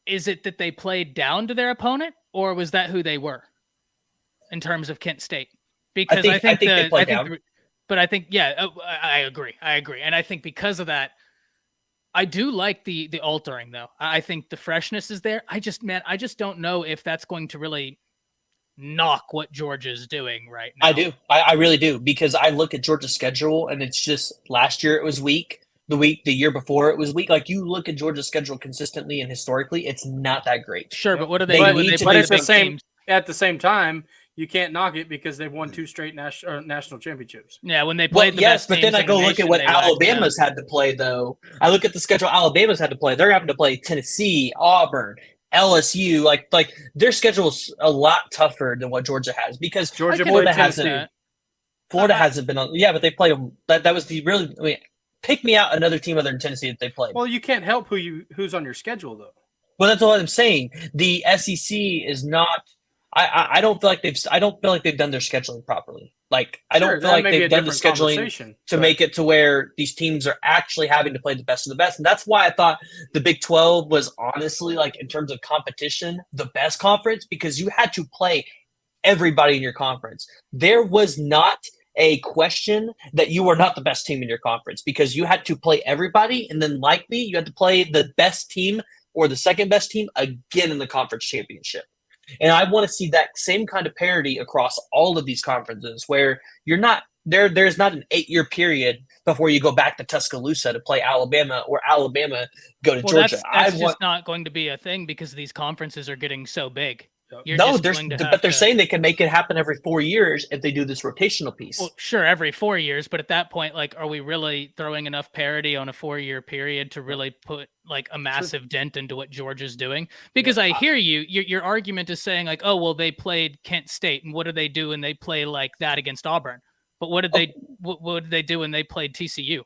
is it that they played down to their opponent, or was that who they were in terms of Kent State? Because I think they played down. But I think, I agree. And I think because of that, I do like the altering, though. I think the freshness is there. I just don't know if that's going to really knock what Georgia's doing right now. I do. I really do, because I look at Georgia's schedule, and it's just last year it was weak. The year before it was weak. Like, you look at Georgia's schedule consistently and historically, it's not that great. Sure, but what do they do when they play the big teams? At the same time, you can't knock it because they've won 2 straight national championships. Yeah, when they played but then I go look at what Alabama's had to play, though. I look at the schedule Alabama's had to play. They're having to play Tennessee, Auburn, LSU. Like their schedule's a lot tougher than what Georgia has, because Florida hasn't been on. Yeah, but they played them. That was the really. I mean, pick me out another team other than Tennessee that they played. Well, you can't help who's on your schedule, though. Well, that's what I'm saying. The SEC is not. I don't feel like they've done their scheduling properly. Like, I don't feel like they've done the scheduling to make it to where these teams are actually having to play the best of the best. And that's why I thought the Big 12 was honestly, like, in terms of competition, the best conference, because you had to play everybody in your conference. There was not a question that you were not the best team in your conference, because you had to play everybody, and then likely you had to play the best team or the second best team again in the conference championship. And I want to see that same kind of parity across all of these conferences, where you're not there. There's not an 8-year period before you go back to Tuscaloosa to play Alabama, or Alabama go to Georgia. That's just not going to be a thing, because these conferences are getting so big. But they're saying they can make it happen every 4 years if they do this rotational piece. Well, sure, every 4 years, but at that point, like, are we really throwing enough parity on a 4-year period to really put like a massive dent into what Georgia's doing? Because I hear you. Your argument is saying, like, oh well, they played Kent State, and what do they do when they play like that against Auburn? But what did they do when they played TCU?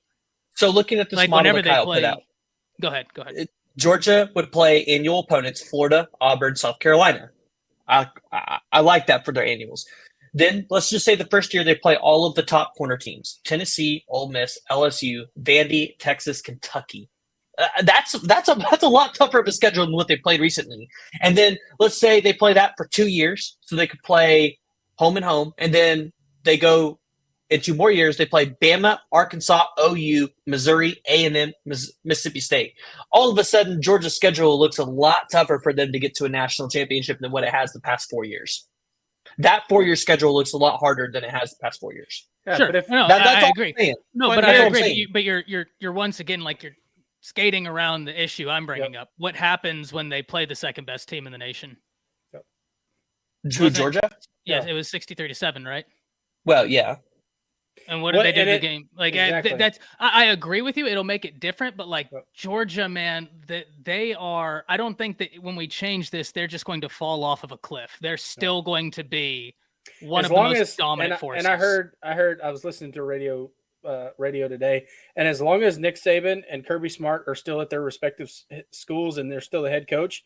So looking at this model that Kyle put out, go ahead. Georgia would play annual opponents: Florida, Auburn, South Carolina. I like that for their annuals. Then let's just say the first year they play all of the top corner teams: Tennessee, Ole Miss, LSU, Vandy, Texas, Kentucky. That's a lot tougher of a schedule than what they played recently. And then let's say they play that for 2 years, so they could play home and home, and then they go in 2 more years. They play Bama, Arkansas, OU, Missouri, A&M, Mississippi State. All of a sudden, Georgia's schedule looks a lot tougher for them to get to a national championship than what it has the past 4 years. That 4-year schedule looks a lot harder than it has the past 4 years. Yeah, sure, but I agree. No, but I agree. But you're once again, like, you're skating around the issue I'm bringing up. What happens when they play the second best team in the nation? Georgia? Yes, it was 63-7, right? Well, yeah. And what did they do in the game? Like, exactly. I agree with you. It'll make it different, but like Georgia, man, they are. I don't think that when we change this, they're just going to fall off of a cliff. They're still going to be one of the most dominant forces. And I was listening to radio today, and as long as Nick Saban and Kirby Smart are still at their respective schools and they're still the head coach,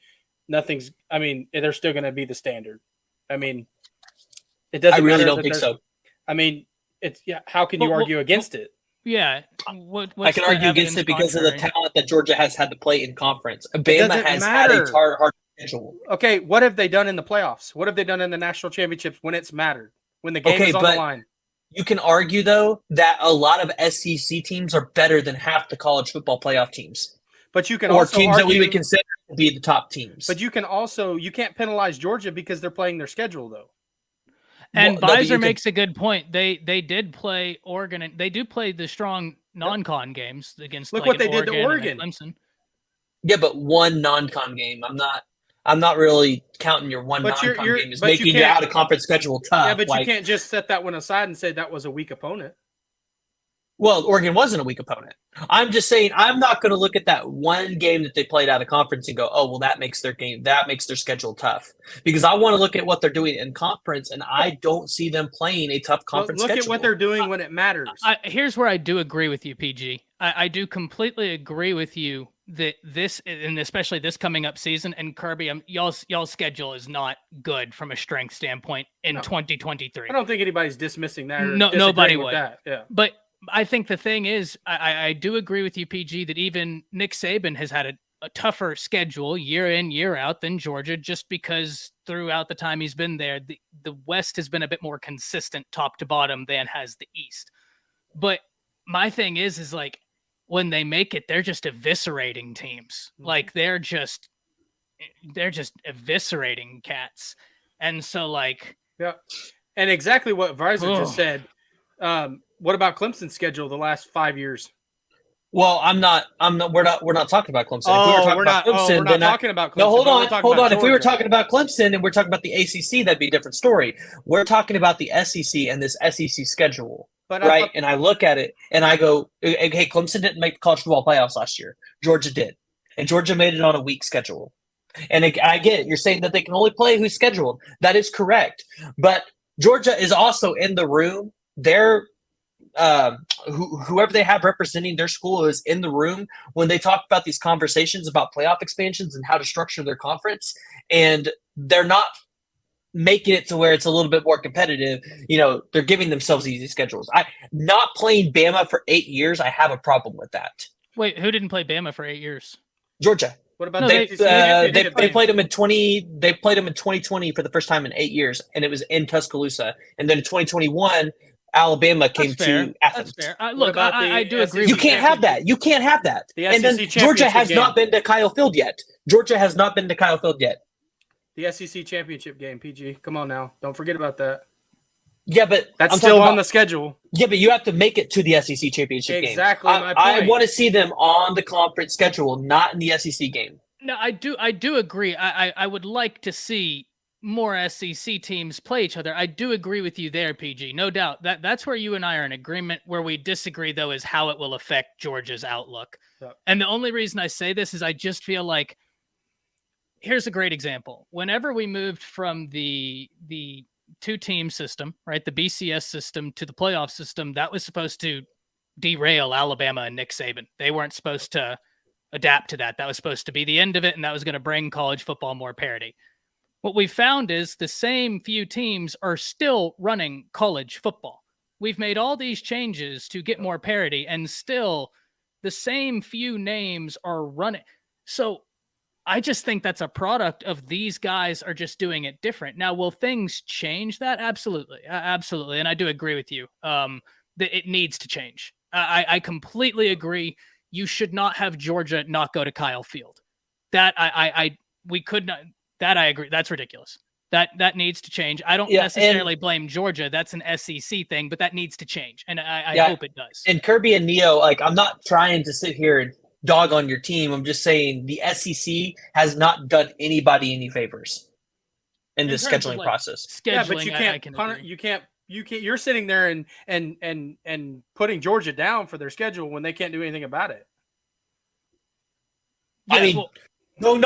they're still going to be the standard. I mean, it doesn't. I really don't think so. I mean. How can you argue against it? Yeah, I can argue against it because of the talent that Georgia has had to play in conference. Bama has had a hard schedule. Okay, what have they done in the playoffs? What have they done in the national championships when it's mattered? When the game is on the line? You can argue, though, that a lot of SEC teams are better than half the college football playoff teams. But you can also teams that we would consider to be the top teams. But you can't penalize Georgia because they're playing their schedule, though. And Visor makes a good point. They did play Oregon, and they do play the strong non-con games against. Look what they did to Oregon. Clemson. Yeah, but one non-con game. I'm not really counting your one non-con game as making your out of conference schedule tough. Yeah, but you can't just set that one aside and say that was a weak opponent. Well, Oregon wasn't a weak opponent. I'm just saying I'm not going to look at that one game that they played out of conference and go, oh, well, that makes their schedule tough. Because I want to look at what they're doing in conference, and I don't see them playing a tough conference schedule. Look at what they're doing when it matters. Here's where I do agree with you, PG. I do completely agree with you that this, and especially this coming up season, and Kirby, y'all's schedule is not good from a strength standpoint in 2023. I don't think anybody's dismissing that. Or Nobody would. That. Yeah. But I think the thing is, I do agree with you, PG, that even Nick Saban has had a tougher schedule year in, year out than Georgia, just because throughout the time he's been there, the West has been a bit more consistent top to bottom than has the East. But my thing is like, when they make it, they're just eviscerating teams. Like they're just eviscerating cats. And so like, yeah. And exactly what Visor just said. What about Clemson's schedule the last 5 years? Well, we're not talking about Clemson. If we're not talking about Clemson. No, hold on. If we were talking about Clemson and we're talking about the ACC, that'd be a different story. We're talking about the SEC and this SEC schedule, right? And I look at it and I go, hey, Clemson didn't make the college football playoffs last year. Georgia did. And Georgia made it on a weak schedule. And I get it. You're saying that they can only play who's scheduled. That is correct. But Georgia is also in the room. They're whoever they have representing their school is in the room when they talk about these conversations about playoff expansions and how to structure their conference, and they're not making it to where it's a little bit more competitive. They're giving themselves easy schedules. Not playing Bama for 8 years, I have a problem with that. Wait, who didn't play Bama for 8 years? Georgia. What about they played them in 20? They played them in 2020 for the first time in 8 years, and it was in Tuscaloosa. And then in 2021. Alabama came to Athens. That's fair. Look, I do agree. You can't have that. You can't have that. And then Georgia has not been to Kyle Field yet. The SEC championship game, PG. Come on now. Don't forget about that. Yeah, but that's still on the schedule. Yeah, but you have to make it to the SEC championship game. Exactly my point. I want to see them on the conference schedule, not in the SEC game. No, I do agree. I would like to see more SEC teams play each other. I do agree with you there, PG. No doubt. That's where you and I are in agreement. Where we disagree, though, is how it will affect Georgia's outlook. Yep. And the only reason I say this is I just feel like, here's a great example. Whenever we moved from the two-team system, right, the BCS system to the playoff system, that was supposed to derail Alabama and Nick Saban. They weren't supposed to adapt to that. That was supposed to be the end of it, and that was going to bring college football more parity. What we found is the same few teams are still running college football. We've made all these changes to get more parity, and still the same few names are running. So I just think that's a product of these guys are just doing it different. Now, will things change that? Absolutely. Absolutely. And I do agree with you that it needs to change. I completely agree. You should not have Georgia not go to Kyle Field. That we could not. That I agree. That's ridiculous. That needs to change. I don't necessarily blame Georgia. That's an SEC thing, but that needs to change. And I hope it does. And Kirby and Neo, I'm not trying to sit here and dog on your team. I'm just saying the SEC has not done anybody any favors in this scheduling process. Yeah, but you can't. You're sitting there and putting Georgia down for their schedule when they can't do anything about it. Yeah, No.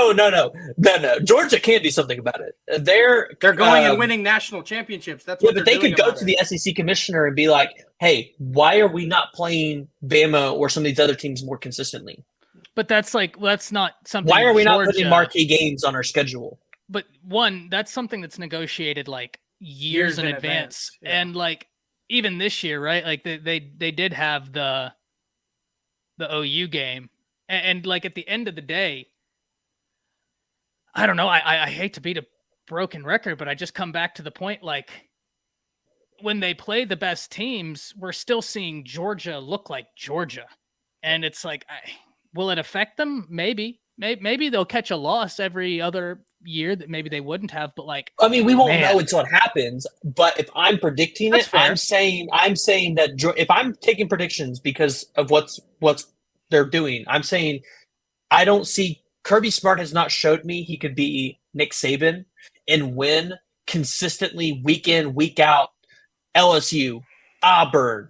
Georgia can do something about it. They're going and winning national championships. That's what but they could go to the SEC commissioner and be like, "Hey, why are we not playing Bama or some of these other teams more consistently?" But that's not something. Why are we not putting marquee games on our schedule? But one, that's something that's negotiated years in advance, yeah. And even this year, right? They did have the OU game, and at the end of the day. I don't know. I hate to beat a broken record, but I just come back to the point, when they play the best teams, we're still seeing Georgia look like Georgia. And it's will it affect them? Maybe they'll catch a loss every other year that maybe they wouldn't have, but we won't know until it happens. But if I'm predicting it, fair. I'm saying that if I'm taking predictions because of what's they're doing, I'm saying I don't see Kirby Smart has not showed me he could be Nick Saban and win consistently week in, week out. LSU, Auburn,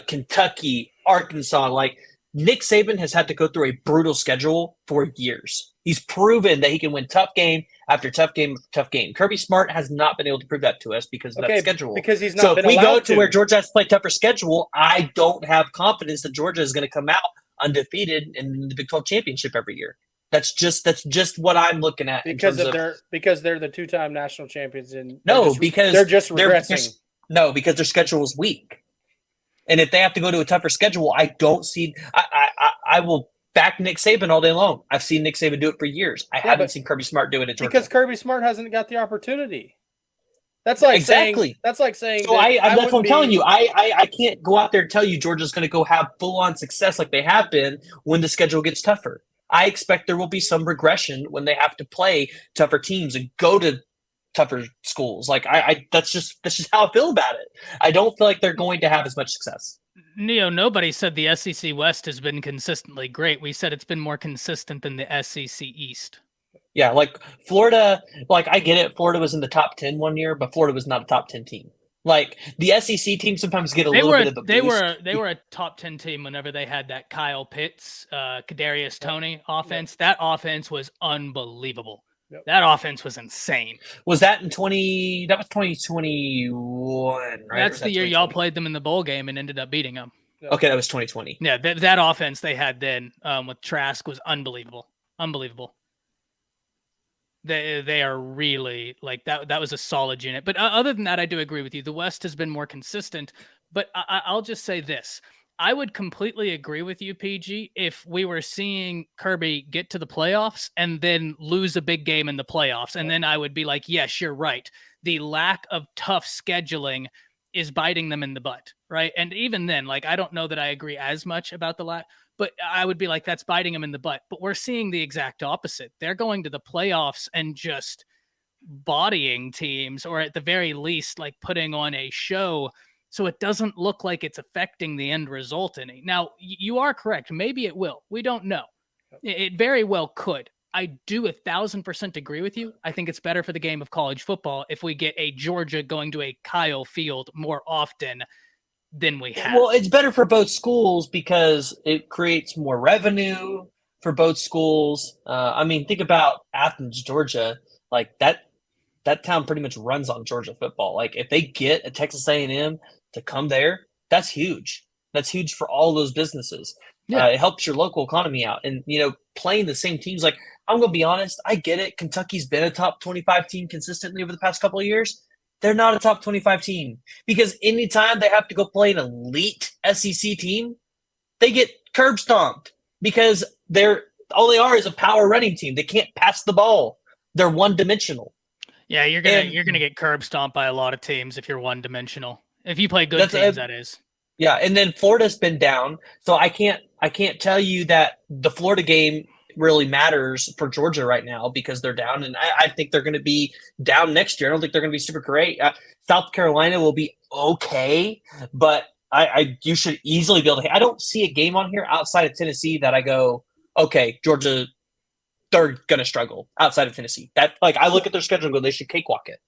Kentucky, Arkansas. Nick Saban has had to go through a brutal schedule for years. He's proven that he can win tough game after tough game after tough game. Kirby Smart has not been able to prove that to us because of that schedule. Because he's not. So if we go to where Georgia has to play tougher schedule, I don't have confidence that Georgia is going to come out undefeated in the Big 12 championship every year. That's just what I'm looking at because they're the two-time national champions and because they're just regressing. Because their schedule is weak. And if they have to go to a tougher schedule, I don't see. I will back Nick Saban all day long. I've seen Nick Saban do it for years. I haven't seen Kirby Smart do it at Georgia because Kirby Smart hasn't got the opportunity. That's like saying. So that's what I'm telling you. I can't go out there and tell you Georgia's going to go have full-on success like they have been when the schedule gets tougher. I expect there will be some regression when they have to play tougher teams and go to tougher schools. Like that's just how I feel about it. I don't feel like they're going to have as much success. Neo, nobody said the SEC West has been consistently great. We said it's been more consistent than the SEC East. Yeah, like Florida, like I get it. Florida was in the top 10 one year, but Florida was not a top 10 team. Like the SEC teams sometimes get a little bit of a boost. They were a top 10 team whenever they had that Kyle Pitts, Kadarius Toney offense. That offense was unbelievable. Yep. That offense was insane. Was that in 2021, right? That's the year y'all played them in the bowl game and ended up beating them. Yep. Okay, that was 2020. Yeah, that offense they had then with Trask was unbelievable. Unbelievable. They are really like that. That was a solid unit. But other than that, I do agree with you. The West has been more consistent. But I'll just say this. I would completely agree with you, PG, if we were seeing Kirby get to the playoffs and then lose a big game in the playoffs. And then I would be like, yes, you're right. The lack of tough scheduling is biting them in the butt, right? And even then, like, I don't know that I agree as much about the lack, but I would be like, that's biting them in the butt. But we're seeing the exact opposite. They're going to the playoffs and just bodying teams, or at the very least, like putting on a show. So it doesn't look like it's affecting the end result any. Now, you are correct. Maybe it will. We don't know. It very well could. I do 1,000% agree with you. I think it's better for the game of college football if we get a Georgia going to a Kyle Field more often than we have. Well, it's better for both schools because it creates more revenue for both schools. I mean, think about Athens, Georgia. Like that town pretty much runs on Georgia football. Like if they get a Texas A&M to come there, that's huge. That's huge for all those businesses. Yeah. It helps your local economy out. And, playing the same teams, like I'm going to be honest, I get it. Kentucky's been a top 25 team consistently over the past couple of years. They're not a top 25 team because anytime they have to go play an elite SEC team, they get curb stomped because all they are is a power running team. They can't pass the ball. They're one-dimensional. Yeah, you're gonna get curb stomped by a lot of teams if you're one-dimensional. If you play good teams, that is. Yeah, and then Florida's been down, so I can't tell you that the Florida game really matters for Georgia right now because they're down, and I think they're going to be down next year. I don't think they're going to be super great. South Carolina will be okay, but you should easily be able to. I don't see a game on here outside of Tennessee that I go, okay, Georgia, they're going to struggle outside of Tennessee. That I look at their schedule and go, they should cakewalk it.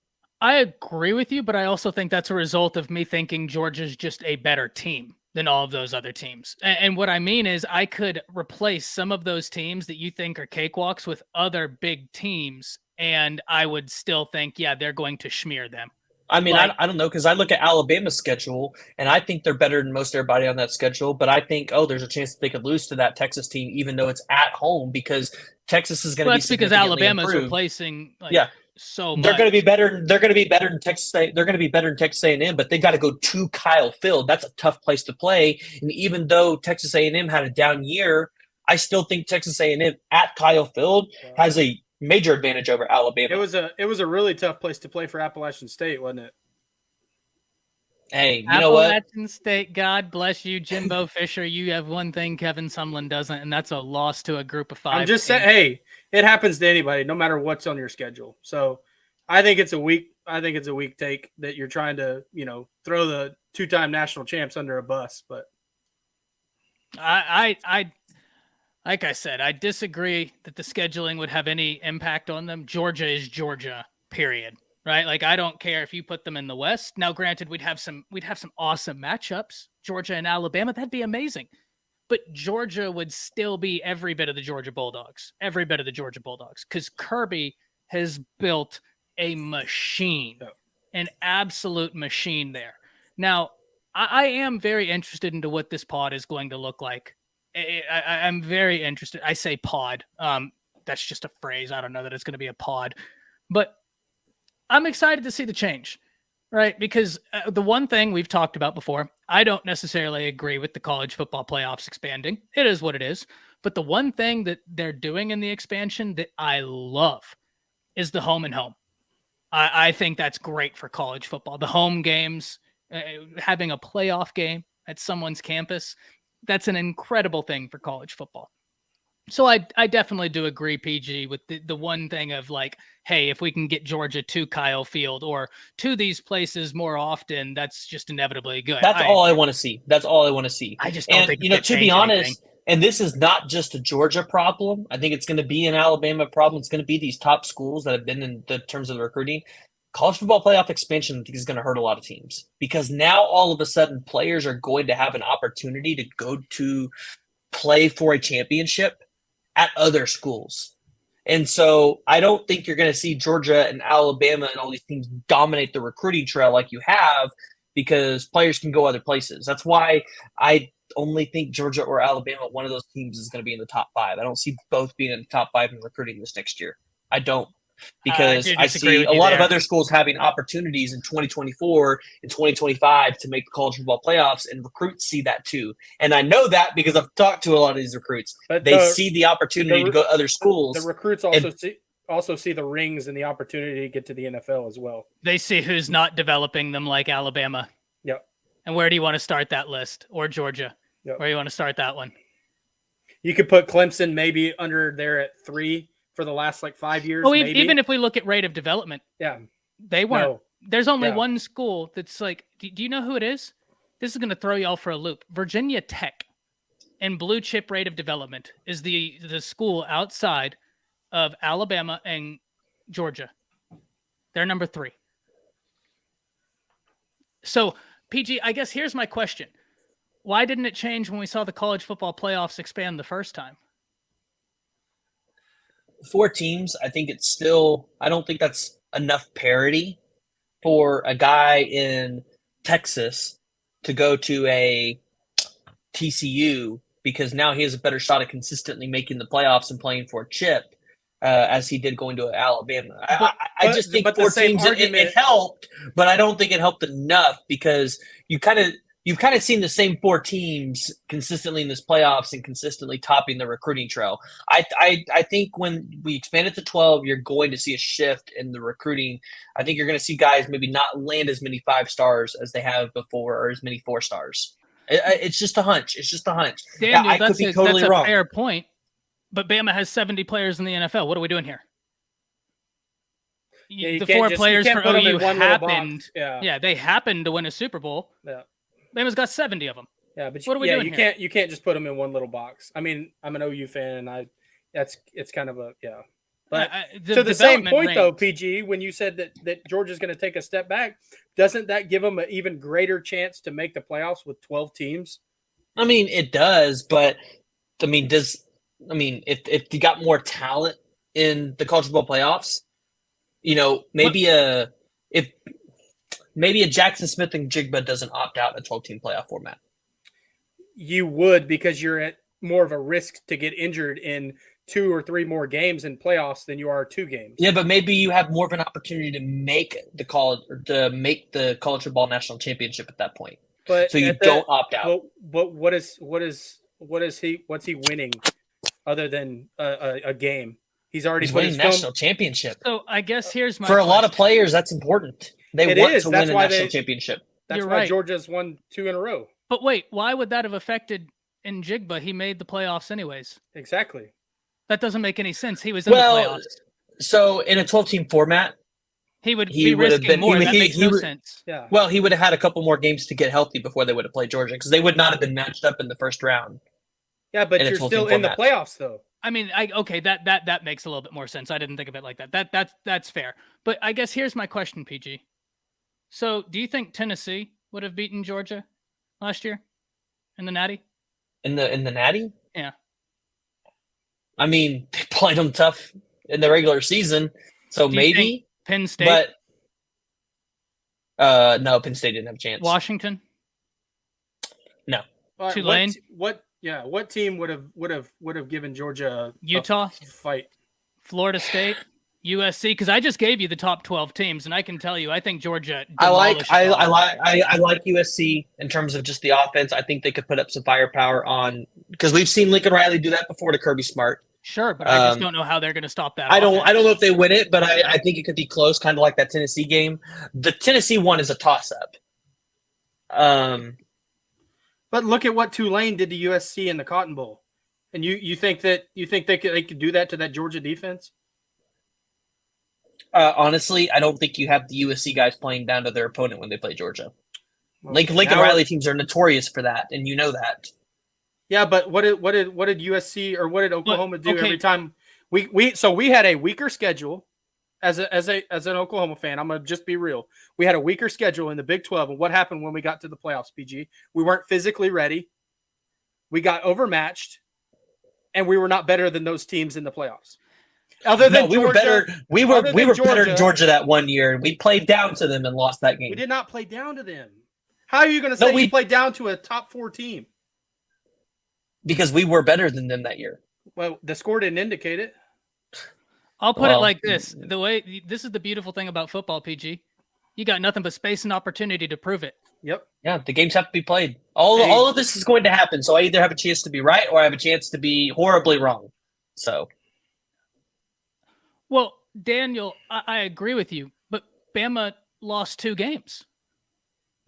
I agree with you, but I also think that's a result of me thinking Georgia's just a better team than all of those other teams. And what I mean is I could replace some of those teams that you think are cakewalks with other big teams, and I would still think, yeah, they're going to schmear them. I mean, I don't know, because I look at Alabama's schedule, and I think they're better than most everybody on that schedule, but I think, there's a chance that they could lose to that Texas team, even though it's at home, because Texas is going to be significantly that's because Alabama's improved. Replacing so much. They're going to be better. They're going to be better than Texas. They're going to be better than Texas A&M, but they got to go to Kyle Field. That's a tough place to play. And even though Texas A&M had a down year, I still think Texas A&M at Kyle Field has a major advantage over Alabama. It was a really tough place to play for Appalachian State, wasn't it? Hey, you know what? Appalachian State, God bless you, Jimbo Fisher. You have one thing Kevin Sumlin doesn't, and that's a loss to a group of 5. I'm just saying, hey, it happens to anybody, no matter what's on your schedule. So I think it's a weak take that you're trying to, throw the 2-time national champs under a bus. But I like I said, I disagree that the scheduling would have any impact on them. Georgia is Georgia, period. Right? Like, I don't care if you put them in the West. Now, granted, we'd have some awesome matchups, Georgia and Alabama. That'd be amazing. But Georgia would still be every bit of the Georgia Bulldogs, because Kirby has built a machine, an absolute machine there. Now, I am very interested into what this pod is going to look like I'm very interested. I say pod. That's just a phrase. I don't know that it's going to be a pod, but I'm excited to see the change, right? Because the one thing we've talked about before, I don't necessarily agree with the college football playoffs expanding. It is what it is. But the one thing that they're doing in the expansion that I love is the home and home. I think that's great for college football. The home games, having a playoff game at someone's campus, that's an incredible thing for college football. So I definitely do agree, PG, with the one thing of like, hey, if we can get Georgia to Kyle Field or to these places more often, that's just inevitably good. That's all I want to see. That's all I want to see. I just don't think to be honest, and this is not just a Georgia problem. I think it's going to be an Alabama problem. It's going to be these top schools that have been in the terms of the recruiting. College football playoff expansion, I think, is going to hurt a lot of teams because now all of a sudden players are going to have an opportunity to go to play for a championship at other schools. And so I don't think you're going to see Georgia and Alabama and all these teams dominate the recruiting trail like you have because players can go other places. That's why I only think Georgia or Alabama, one of those teams, is going to be in the top 5. I don't see both being in the top 5 in recruiting this next year. I don't. Because I see a lot of other schools having opportunities in 2024 and 2025 to make the college football playoffs, and recruits see that too. And I know that because I've talked to a lot of these recruits. But they see the opportunity to go to other schools. The recruits also see the rings and the opportunity to get to the NFL as well. They see who's not developing them like Alabama. Yep. And where do you want to start that list? Or Georgia? Yep. Where do you want to start that one? You could put Clemson maybe under there at 3. For the last 5 years. Oh, even if we look at rate of development, they weren't. No. There's only one school that's like. Do you know who it is? This is going to throw y'all for a loop. Virginia Tech, and blue chip rate of development is the school outside of Alabama and Georgia. They're number 3. So PG, I guess here's my question: why didn't it change when we saw the college football playoffs expand the first time? 4 teams, I think it's still – I don't think that's enough parity for a guy in Texas to go to a TCU because now he has a better shot at consistently making the playoffs and playing for a chip as he did going to Alabama. I just think 4 teams, it helped, but I don't think it helped enough because you've kind of seen the same 4 teams consistently in this playoffs and consistently topping the recruiting trail. I think when we expand it to 12, you're going to see a shift in the recruiting. I think you're going to see guys maybe not land as many 5 stars as they have before or as many 4 stars. It's just a hunch. Daniel, I could be totally wrong. That's a fair point, but Bama has 70 players in the NFL. What are we doing here? The 4 players for OU happened. Yeah, they happened to win a Super Bowl. Yeah. Bama's got 70 of them. Yeah, but what are we doing here? You can't just put them in one little box. I mean, I'm an OU fan, and it's kind of a But to the same point, though, PG, when you said that Georgia's going to take a step back, doesn't that give them an even greater chance to make the playoffs with 12 teams? I mean, it does, but if you got more talent in the college football playoffs, maybe a Jackson Smith and Jigba doesn't opt out a 12-team playoff format. You would because you're at more of a risk to get injured in 2 or 3 more games in playoffs than you are 2 games. Yeah, but maybe you have more of an opportunity to make the college football national championship at that point. But so you don't opt out. But what's he winning other than a game? He's already winning national championship. So I guess here's my for a lot of players that's important. They want to win a national championship. That's why Georgia's won 2 in a row. But wait, why would that have affected in Jigba? He made the playoffs anyways. Exactly. That doesn't make any sense. He was in the playoffs. So in a 12-team format, he would be risking more. That makes no sense. Yeah. Well, he would have had a couple more games to get healthy before they would have played Georgia because they would not have been matched up in the first round. Yeah, but you're still in the playoffs, though. I mean, that makes a little bit more sense. I didn't think of it like that. That's fair. But I guess here's my question, PG. So, do you think Tennessee would have beaten Georgia last year in the Natty? In the Natty? Yeah. I mean, they played them tough in the regular season, so maybe Penn State. But no, Penn State didn't have a chance. Washington? No. Right, Tulane? What Yeah, what team would have given Georgia Utah, a fight? Florida State, USC. Because I just gave you the top 12 teams, and I can tell you, I think Georgia. I like demolishes all of them. USC in terms of just the offense. I think they could put up some firepower on because we've seen Lincoln Riley do that before to Kirby Smart. Sure, but I just don't know how they're going to stop that. I don't know if they win it, but I think it could be close, kind of like that Tennessee game. The Tennessee one is a toss up. But look at what Tulane did to USC in the Cotton Bowl, and you think they could do that to that Georgia defense? Honestly, I don't think you have the USC guys playing down to their opponent when they play Georgia. Well, Lincoln Riley teams are notorious for that, and you know that. Yeah, but what did USC or what did Oklahoma do every time we had a weaker schedule as an Oklahoma fan. I'm gonna just be real. We had a weaker schedule in the Big 12, and what happened when we got to the playoffs? PG, we weren't physically ready. We got overmatched, and we were not better than those teams in the playoffs. Other than we Georgia, were better. We were better than Georgia Georgia that one year. We played down to them and lost that game. We did not play down to them. How are you going to say we played down to a top 4 team? Because we were better than them that year. Well, the score didn't indicate it. I'll put it like this: this is the beautiful thing about football, PG. You got nothing but space and opportunity to prove it. Yep. Yeah, the games have to be played. All of this is going to happen. So I either have a chance to be right or I have a chance to be horribly wrong. So. Well, Daniel, I agree with you, but Bama lost 2 games.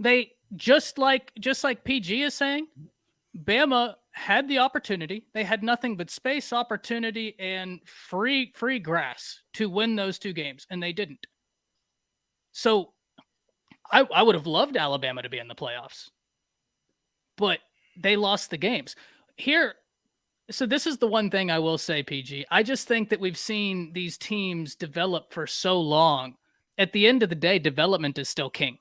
They just like PG is saying, Bama had the opportunity. They had nothing but space, opportunity, and free grass to win those 2 games, and they didn't. So I would have loved Alabama to be in the playoffs, but they lost the games. So this is the one thing I will say, PG. I just think that we've seen these teams develop for so long. At the end of the day, development is still king,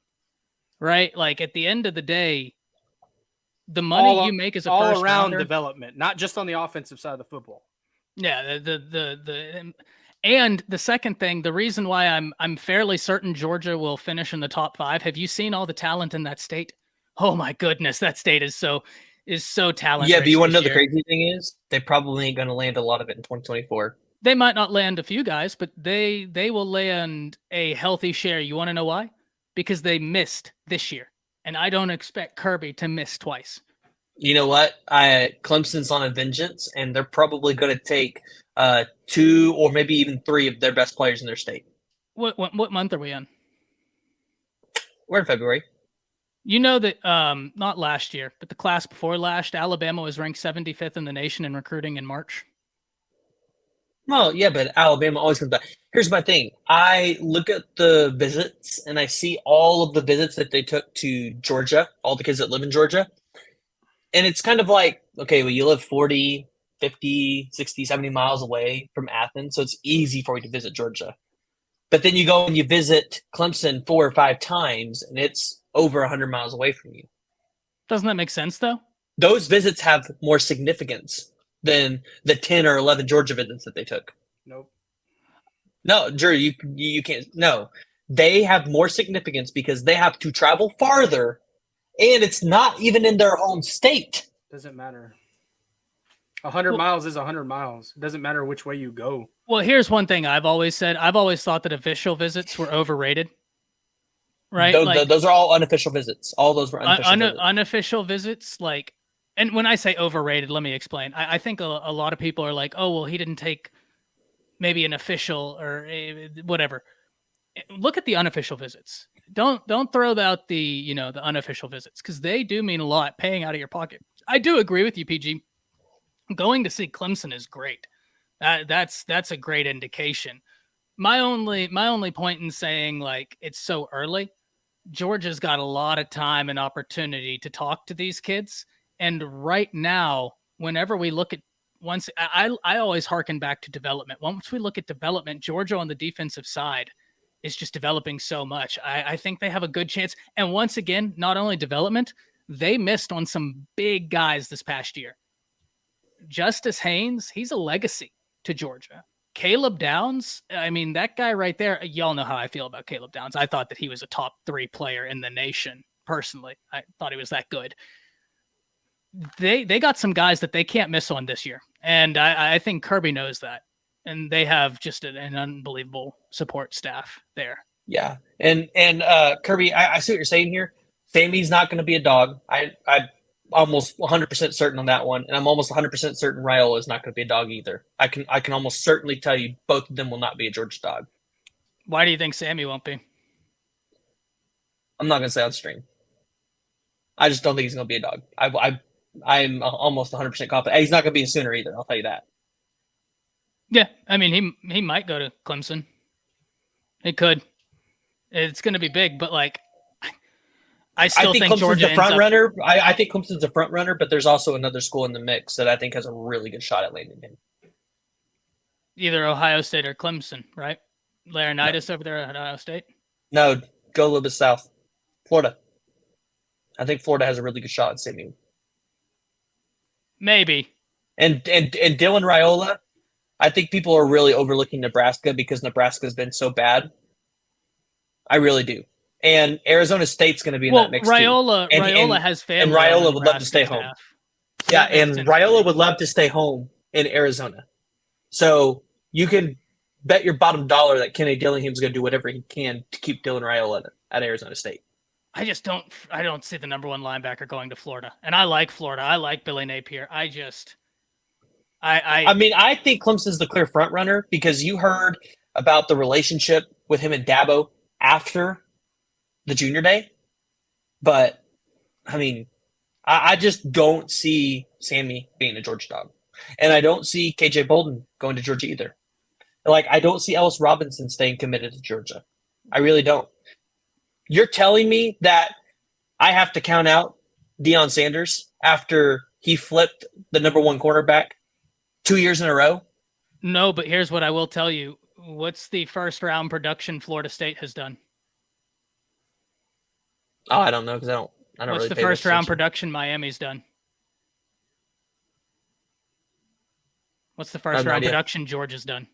right? Like at the end of the day, the money you make as a first all around rounder, development, not just on the offensive side of the football. Yeah, and the second thing, the reason why I'm fairly certain Georgia will finish in the top 5. Have you seen all the talent in that state? Oh my goodness, that state is so talented. Yeah, but you want to know the crazy thing is they probably ain't going to land a lot of it in 2024. They might not land a few guys, but they will land a healthy share. You want to know why? Because they missed this year, and I don't expect Kirby to miss twice. You know what? Clemson's on a vengeance, and they're probably going to take 2 or maybe even 3 of their best players in their state. What month are we in? We're in February. You know that not last year, but the class before last, Alabama was ranked 75th in the nation in recruiting in March. Well, yeah, but Alabama always comes back. Here's my thing. I look at the visits, and I see all of the visits that they took to Georgia, all the kids that live in Georgia. And it's kind of like, okay, well, you live 40, 50, 60, 70 miles away from Athens, so it's easy for you to visit Georgia. But then you go and you visit Clemson 4 or 5 times, and it's over 100 miles away from you. Doesn't that make sense, though? Those visits have more significance than the 10 or 11 Georgia visits that they took. Nope. No, Drew, you can't. No, they have more significance because they have to travel farther, and it's not even in their home state. Doesn't matter. 100 miles is 100 miles. It doesn't matter which way you go. Well, here's one thing I've always said. I've always thought that official visits were overrated. Right? Those are all unofficial visits. All those were unofficial visits. Unofficial visits, and when I say overrated, let me explain. I think a lot of people are like, oh, well, he didn't take maybe an official or whatever. Look at the unofficial visits. Don't throw out the unofficial visits, because they do mean a lot, paying out of your pocket. I do agree with you, PG. Going to see Clemson is great. That's a great indication. My only point in saying it's so early, Georgia's got a lot of time and opportunity to talk to these kids. And right now, whenever we look at I always harken back to development. Once we look at development, Georgia on the defensive side is just developing so much. I think they have a good chance. And once again, not only development, they missed on some big guys this past year. Justice Haynes, he's a legacy to Georgia. Caleb Downs, I mean, that guy right there, y'all know how I feel about Caleb Downs. I thought that he was a top 3 player in the nation, personally. I thought he was that good. they got some guys that they can't miss on this year. And I think Kirby knows that. And they have just an unbelievable support staff there. Yeah. And Kirby, I see what you're saying here. Sammy's not going to be a dog. I'm almost 100% certain on that one. And I'm almost 100% certain Raiola is not going to be a dog either. I can almost certainly tell you both of them will not be a Georgia dog. Why do you think Sammy won't be? I'm not going to say on stream. I just don't think he's going to be a dog. I'm almost 100% confident. He's not going to be a Sooner either. I'll tell you that. Yeah, I mean, he might go to Clemson. He could. It's going to be big, but like, I still think Clemson's Georgia a front runner. I think Clemson's a front runner, but there's also another school in the mix that I think has a really good shot at landing him. Either Ohio State or Clemson, right? Laurinaitis over there at Ohio State? No, go a little bit south. Florida. I think Florida has a really good shot at Sammy. Maybe. And Dylan Raiola, I think people are really overlooking Nebraska because Nebraska's been so bad. I really do. And Arizona State's going to be in that mix Raiola, too. Raiola has family. And Raiola would love to stay home. Yeah, and Raiola would love to stay home in Arizona. So you can bet your bottom dollar that Kenny Dillingham's going to do whatever he can to keep Dylan Raiola at Arizona State. I don't see the number one linebacker going to Florida. And I like Florida. I like Billy Napier. I mean, I think Clemson's the clear front runner because you heard about the relationship with him and Dabo after the junior day. But, I mean, I just don't see Sammy being a Georgia dog. And I don't see KJ Bolden going to Georgia either. Like, I don't see Ellis Robinson staying committed to Georgia. I really don't. You're telling me that I have to count out Deion Sanders after he flipped the number one quarterback 2 years in a row? No, but here's what I will tell you. What's the first round production Florida State has done? Oh, I don't know because I don't What's really the pay first round attention. production Miami's done? What's the first no round idea. production Georgia's done?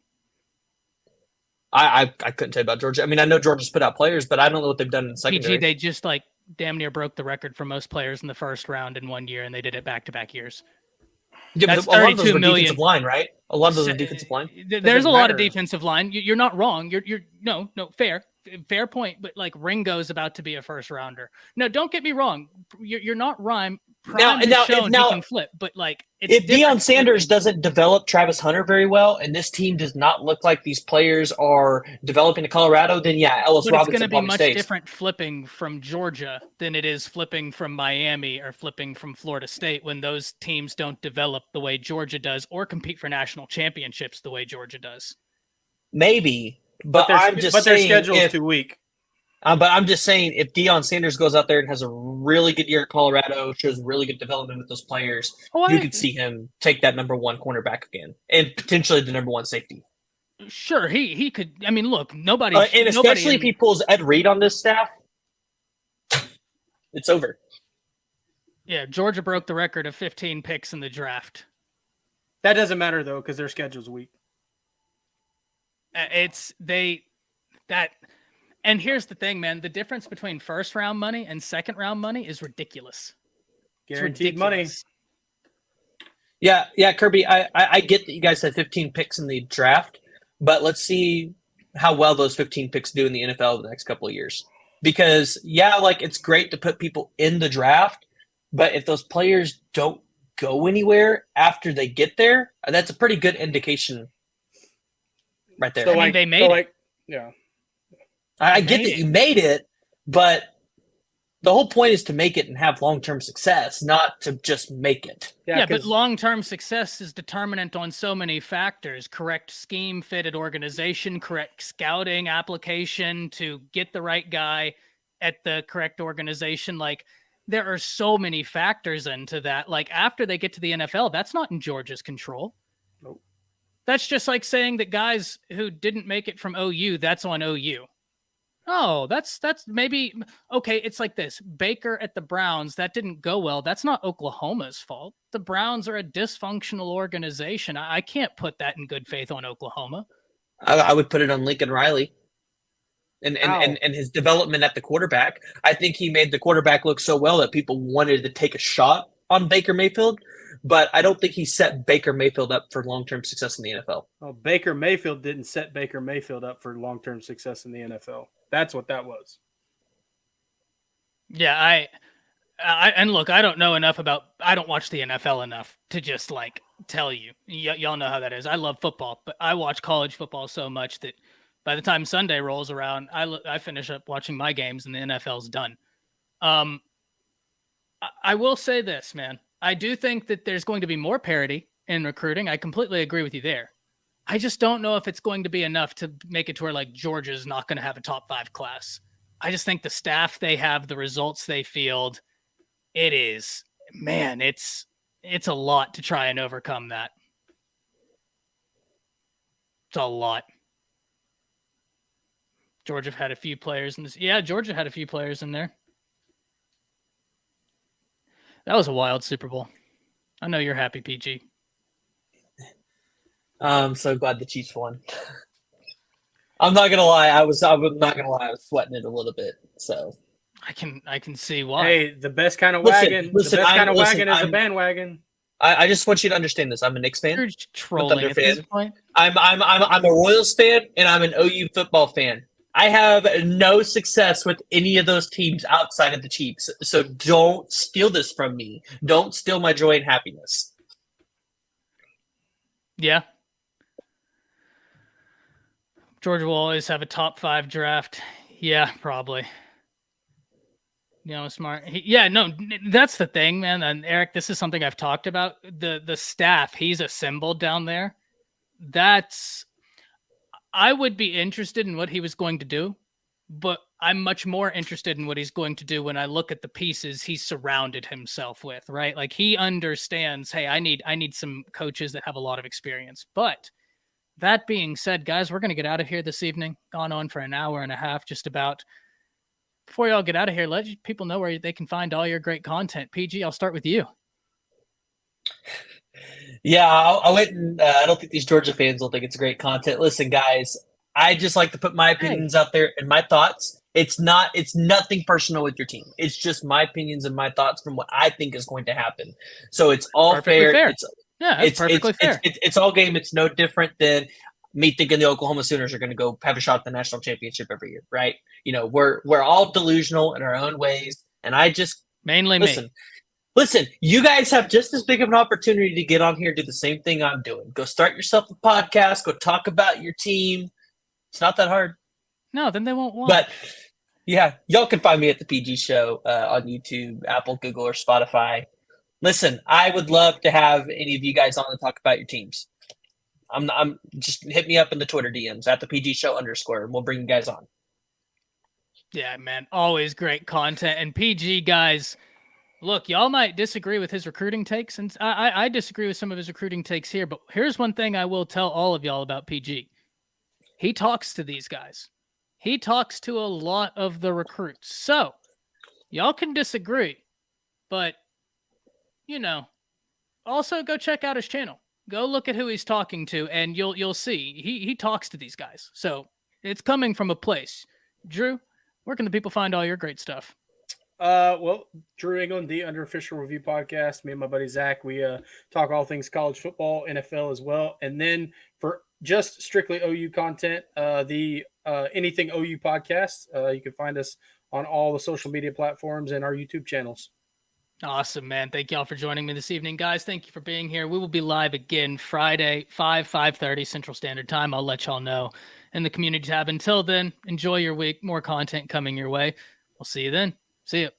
I couldn't tell you about Georgia. I mean, I know Georgia's put out players, but I don't know what they've done in the secondary. PG, they just like damn near broke the record for most players in the first round in 1 year, and they did it back-to-back years. Yeah, That's but a lot of those 32 were million. defensive line, right? A lot of those are defensive line. There's a lot of matter. defensive line. You're not wrong. You're no fair point. But like Ringo's about to be a first rounder. No, don't get me wrong. You're not rhyme. Prime has shown he can flip, but like if Deion Sanders doesn't develop Travis Hunter very well, and this team does not look like these players are developing to Colorado, then yeah, Ellis but Robinson it's going to be much stays. different flipping from Georgia than it is flipping from Miami or flipping from Florida State when those teams don't develop the way Georgia does or compete for national championships the way Georgia does. Maybe, but I'm just saying their schedule's too weak. But I'm just saying, if Deion Sanders goes out there and has a really good year at Colorado, shows really good development with those players, you could see him take that number one cornerback again, and potentially the number one safety. Sure, he could. I mean, look, nobody, and especially if he pulls Ed Reed on this staff, it's over. Yeah, Georgia broke the record of 15 picks in the draft. That doesn't matter though, because their schedule's weak. And here's the thing, man. The difference between first round money and second round money is ridiculous. Guaranteed money. Yeah, Kirby, I get that you guys had 15 picks in the draft, but let's see how well those 15 picks do in the NFL over the next couple of years. Because, like it's great to put people in the draft, but if those players don't go anywhere after they get there, that's a pretty good indication right there. So, they made it. Yeah. I get that you made it, but the whole point is to make it and have long-term success, not to just make it. Yeah, but long-term success is determinant on so many factors. Correct scheme, fitted organization, correct scouting application to get the right guy at the correct organization. Like, there are so many factors into that. Like, after they get to the NFL, that's not in Georgia's control. Nope. That's just like saying that guys who didn't make it from OU, that's on OU. Oh, that's maybe okay. It's like this. Baker at the Browns, that didn't go well. That's not Oklahoma's fault. The Browns are a dysfunctional organization. I can't put that in good faith on Oklahoma. I would put it on Lincoln Riley and his development at the quarterback. I think he made the quarterback look so well that people wanted to take a shot on Baker Mayfield, but I don't think he set Baker Mayfield up for long-term success in the NFL. Well, Baker Mayfield didn't set Baker Mayfield up for long-term success in the NFL. That's what that was. Yeah, I and look, I don't know enough I don't watch the NFL enough to just like tell you. Y'all know how that is. I love football, but I watch college football so much that by the time Sunday rolls around, I finish up watching my games and the NFL's done. I will say this, man. I do think that there's going to be more parity in recruiting. I completely agree with you there. I just don't know if it's going to be enough to make it to where like Georgia's not going to have a top 5 class. I just think the staff they have, the results they field, it's a lot to try and overcome that. It's a lot. Georgia had a few players in this. Yeah, Georgia had a few players in there. That was a wild Super Bowl. I know you're happy, PG. I'm so glad the Chiefs won. I'm not gonna lie. I was sweating it a little bit. So I can see why. Hey, the best kind of wagon. The best kind of wagon is a bandwagon. I just want you to understand this. I'm a Knicks fan. You're trolling at this point. I'm a Royals fan and I'm an OU football fan. I have no success with any of those teams outside of the Chiefs. So don't steal this from me. Don't steal my joy and happiness. Yeah. Georgia will always have a top 5 draft. Yeah, probably. Smart. That's the thing, man. And Eric, this is something I've talked about. The staff he's assembled down there. I would be interested in what he was going to do, but I'm much more interested in what he's going to do when I look at the pieces he's surrounded himself with, right? Like he understands, hey, I need some coaches that have a lot of experience. But that being said, guys, we're going to get out of here this evening. Gone on for an hour and a half, just about. Before y'all get out of here, let people know where they can find all your great content. PG, I'll start with you. Yeah, I went and I don't think these Georgia fans will think it's great content. Listen, guys, I just like to put my opinions out there and my thoughts. It's nothing personal with your team. It's just my opinions and my thoughts from what I think is going to happen. So it's all perfectly fair. It's perfectly fair. It's all game. It's no different than me thinking the Oklahoma Sooners are going to go have a shot at the national championship every year, right? We're all delusional in our own ways, and I just mainly listen. Listen, you guys have just as big of an opportunity to get on here and do the same thing I'm doing. Go start yourself a podcast. Go talk about your team. It's not that hard. No, then they won't want. But yeah, y'all can find me at the PG Show on YouTube, Apple, Google, or Spotify. Listen, I would love to have any of you guys on to talk about your teams. I'm just hit me up in the Twitter DMs at the PG Show _, and we'll bring you guys on. Yeah, man, always great content. And PG guys, look, y'all might disagree with his recruiting takes, and I disagree with some of his recruiting takes here. But here's one thing I will tell all of y'all about PG: he talks to these guys. He talks to a lot of the recruits. So y'all can disagree, but also go check out his channel. Go look at who he's talking to, and you'll see he talks to these guys. So it's coming from a place. Drew, where can the people find all your great stuff? Well, Drew England, the Under Official Review podcast. Me and my buddy Zach, we talk all things college football, NFL as well. And then for just strictly OU content, the Anything OU podcast. You can find us on all the social media platforms and our YouTube channels. Awesome, man. Thank y'all for joining me this evening. Guys, thank you for being here. We will be live again Friday, 5:30 Central Standard Time. I'll let y'all know in the community tab. Until then, enjoy your week. More content coming your way. We'll see you then. See you.